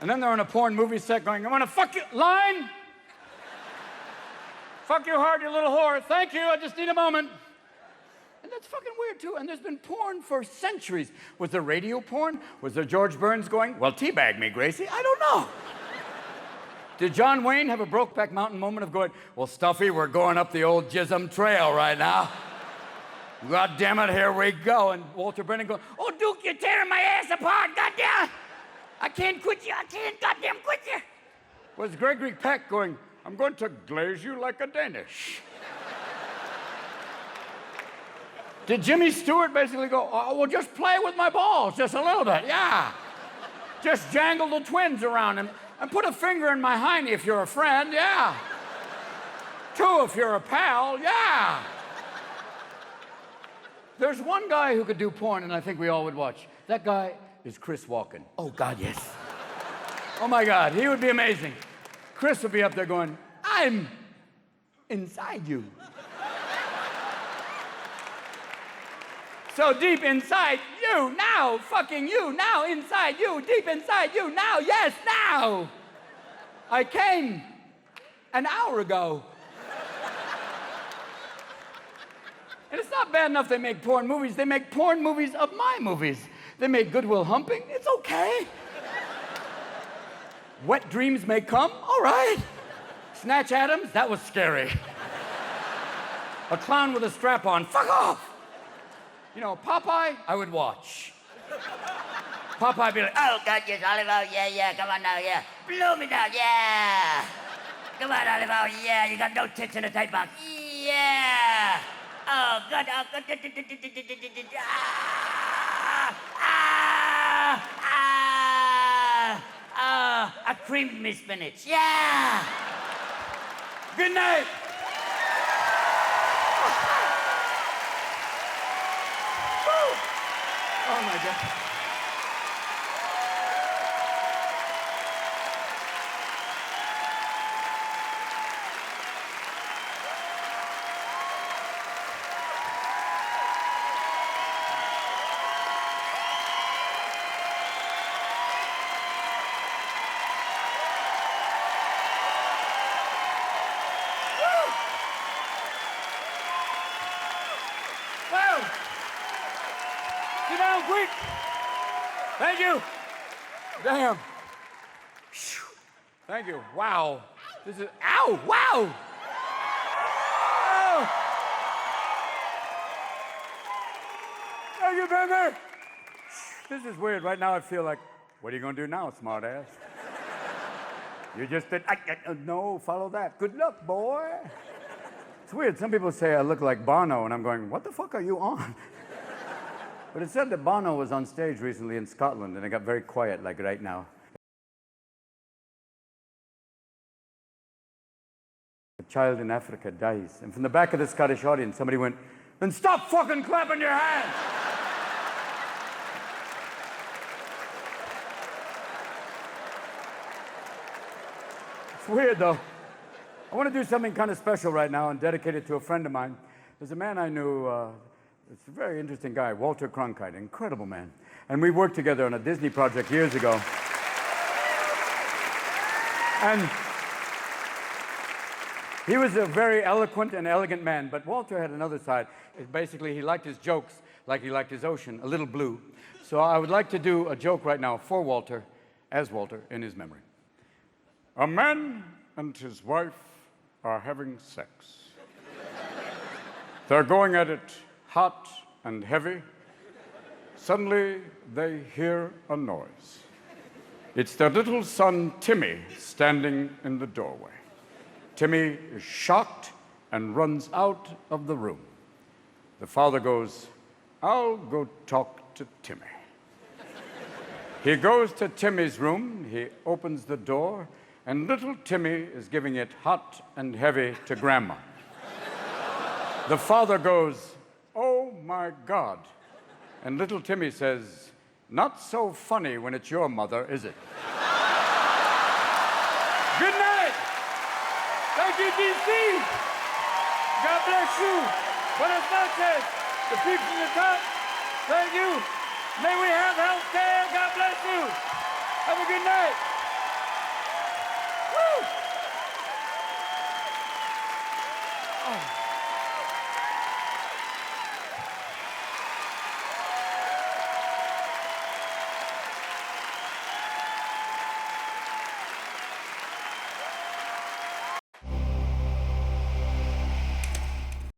And then they're on a porn movie set going, I'm gonna fuck you, line. Fuck you hard, you little whore. Thank you, I just need a moment. And that's fucking weird, too. And there's been porn for centuries. Was there radio porn? Was there George Burns going, well, teabag me, Gracie? I don't know. Did John Wayne have a Brokeback Mountain moment of going, well, Stuffy, we're going up the old Jism Trail right now. God damn it, here we go. And Walter Brennan going, oh, Duke, you're tearing my ass apart, goddamn. I can't quit you, I can't goddamn quit you. was Gregory Peck going, I'm going to glaze you like a Danish. Did Jimmy Stewart basically go, oh, well, just play with my balls just a little bit, yeah. Just jangle the twins around and put a finger in my hiney if you're a friend, yeah. 2 if you're a pal, yeah. There's one guy who could do porn, and I think we all would watch. That guy is Chris Walken. Oh, God, yes. Oh, my God, he would be amazing. Chris would be up there going, I'm inside you. So deep inside you now, fucking you now, inside you, deep inside you now, yes, now. I came an hour ago. And it's not bad enough they make porn movies. They make porn movies of my movies. They make Good Will Humping. It's okay. Wet Dreams May Come. All right. Snatch Adams. That was scary. A clown with a strap on. Fuck off. You know, Popeye, I would watch. Popeye be like, oh, God, yes, Olive, oh, yeah, come on now, yeah. Blow me down, yeah. Come on, Olive, oh, yeah, you got no tits in a tight box. Yeah. Oh, God, oh, God. I creamed me spinach, yeah. Good night. Oh, my God. Well, sit down quick. Thank you. Damn. Thank you. Wow. This is, ow, wow. Oh. Thank you, baby. This is weird. Right now I feel like, what are you going to do now, smart ass? You just did, no, follow that. Good luck, boy. It's weird. Some people say I look like Bono, and I'm going, what the fuck are you on? But it said that Bono was on stage recently in Scotland, and it got very quiet, like right now. A child in Africa dies. And from the back of the Scottish audience, somebody went, then stop fucking clapping your hands! It's weird, though. I want to do something kind of special right now and dedicate it to a friend of mine. There's a man I knew, it's a very interesting guy, Walter Cronkite, incredible man. And we worked together on a Disney project years ago. And he was a very eloquent and elegant man, but Walter had another side. Basically, he liked his jokes like he liked his ocean, a little blue. So I would like to do a joke right now for Walter, as Walter, in his memory. A man and his wife are having sex. They're going at it hot and heavy. Suddenly, they hear a noise. It's their little son, Timmy, standing in the doorway. Timmy is shocked and runs out of the room. The father goes, I'll go talk to Timmy. He goes to Timmy's room, he opens the door, and little Timmy is giving it hot and heavy to Grandma. The father goes, oh my God. And little Timmy says, not so funny when it's your mother, is it? Good night. Thank you, DC. God bless you. Buenas noches. The people in the top, thank you. May we have health care. God bless you. Have a good night.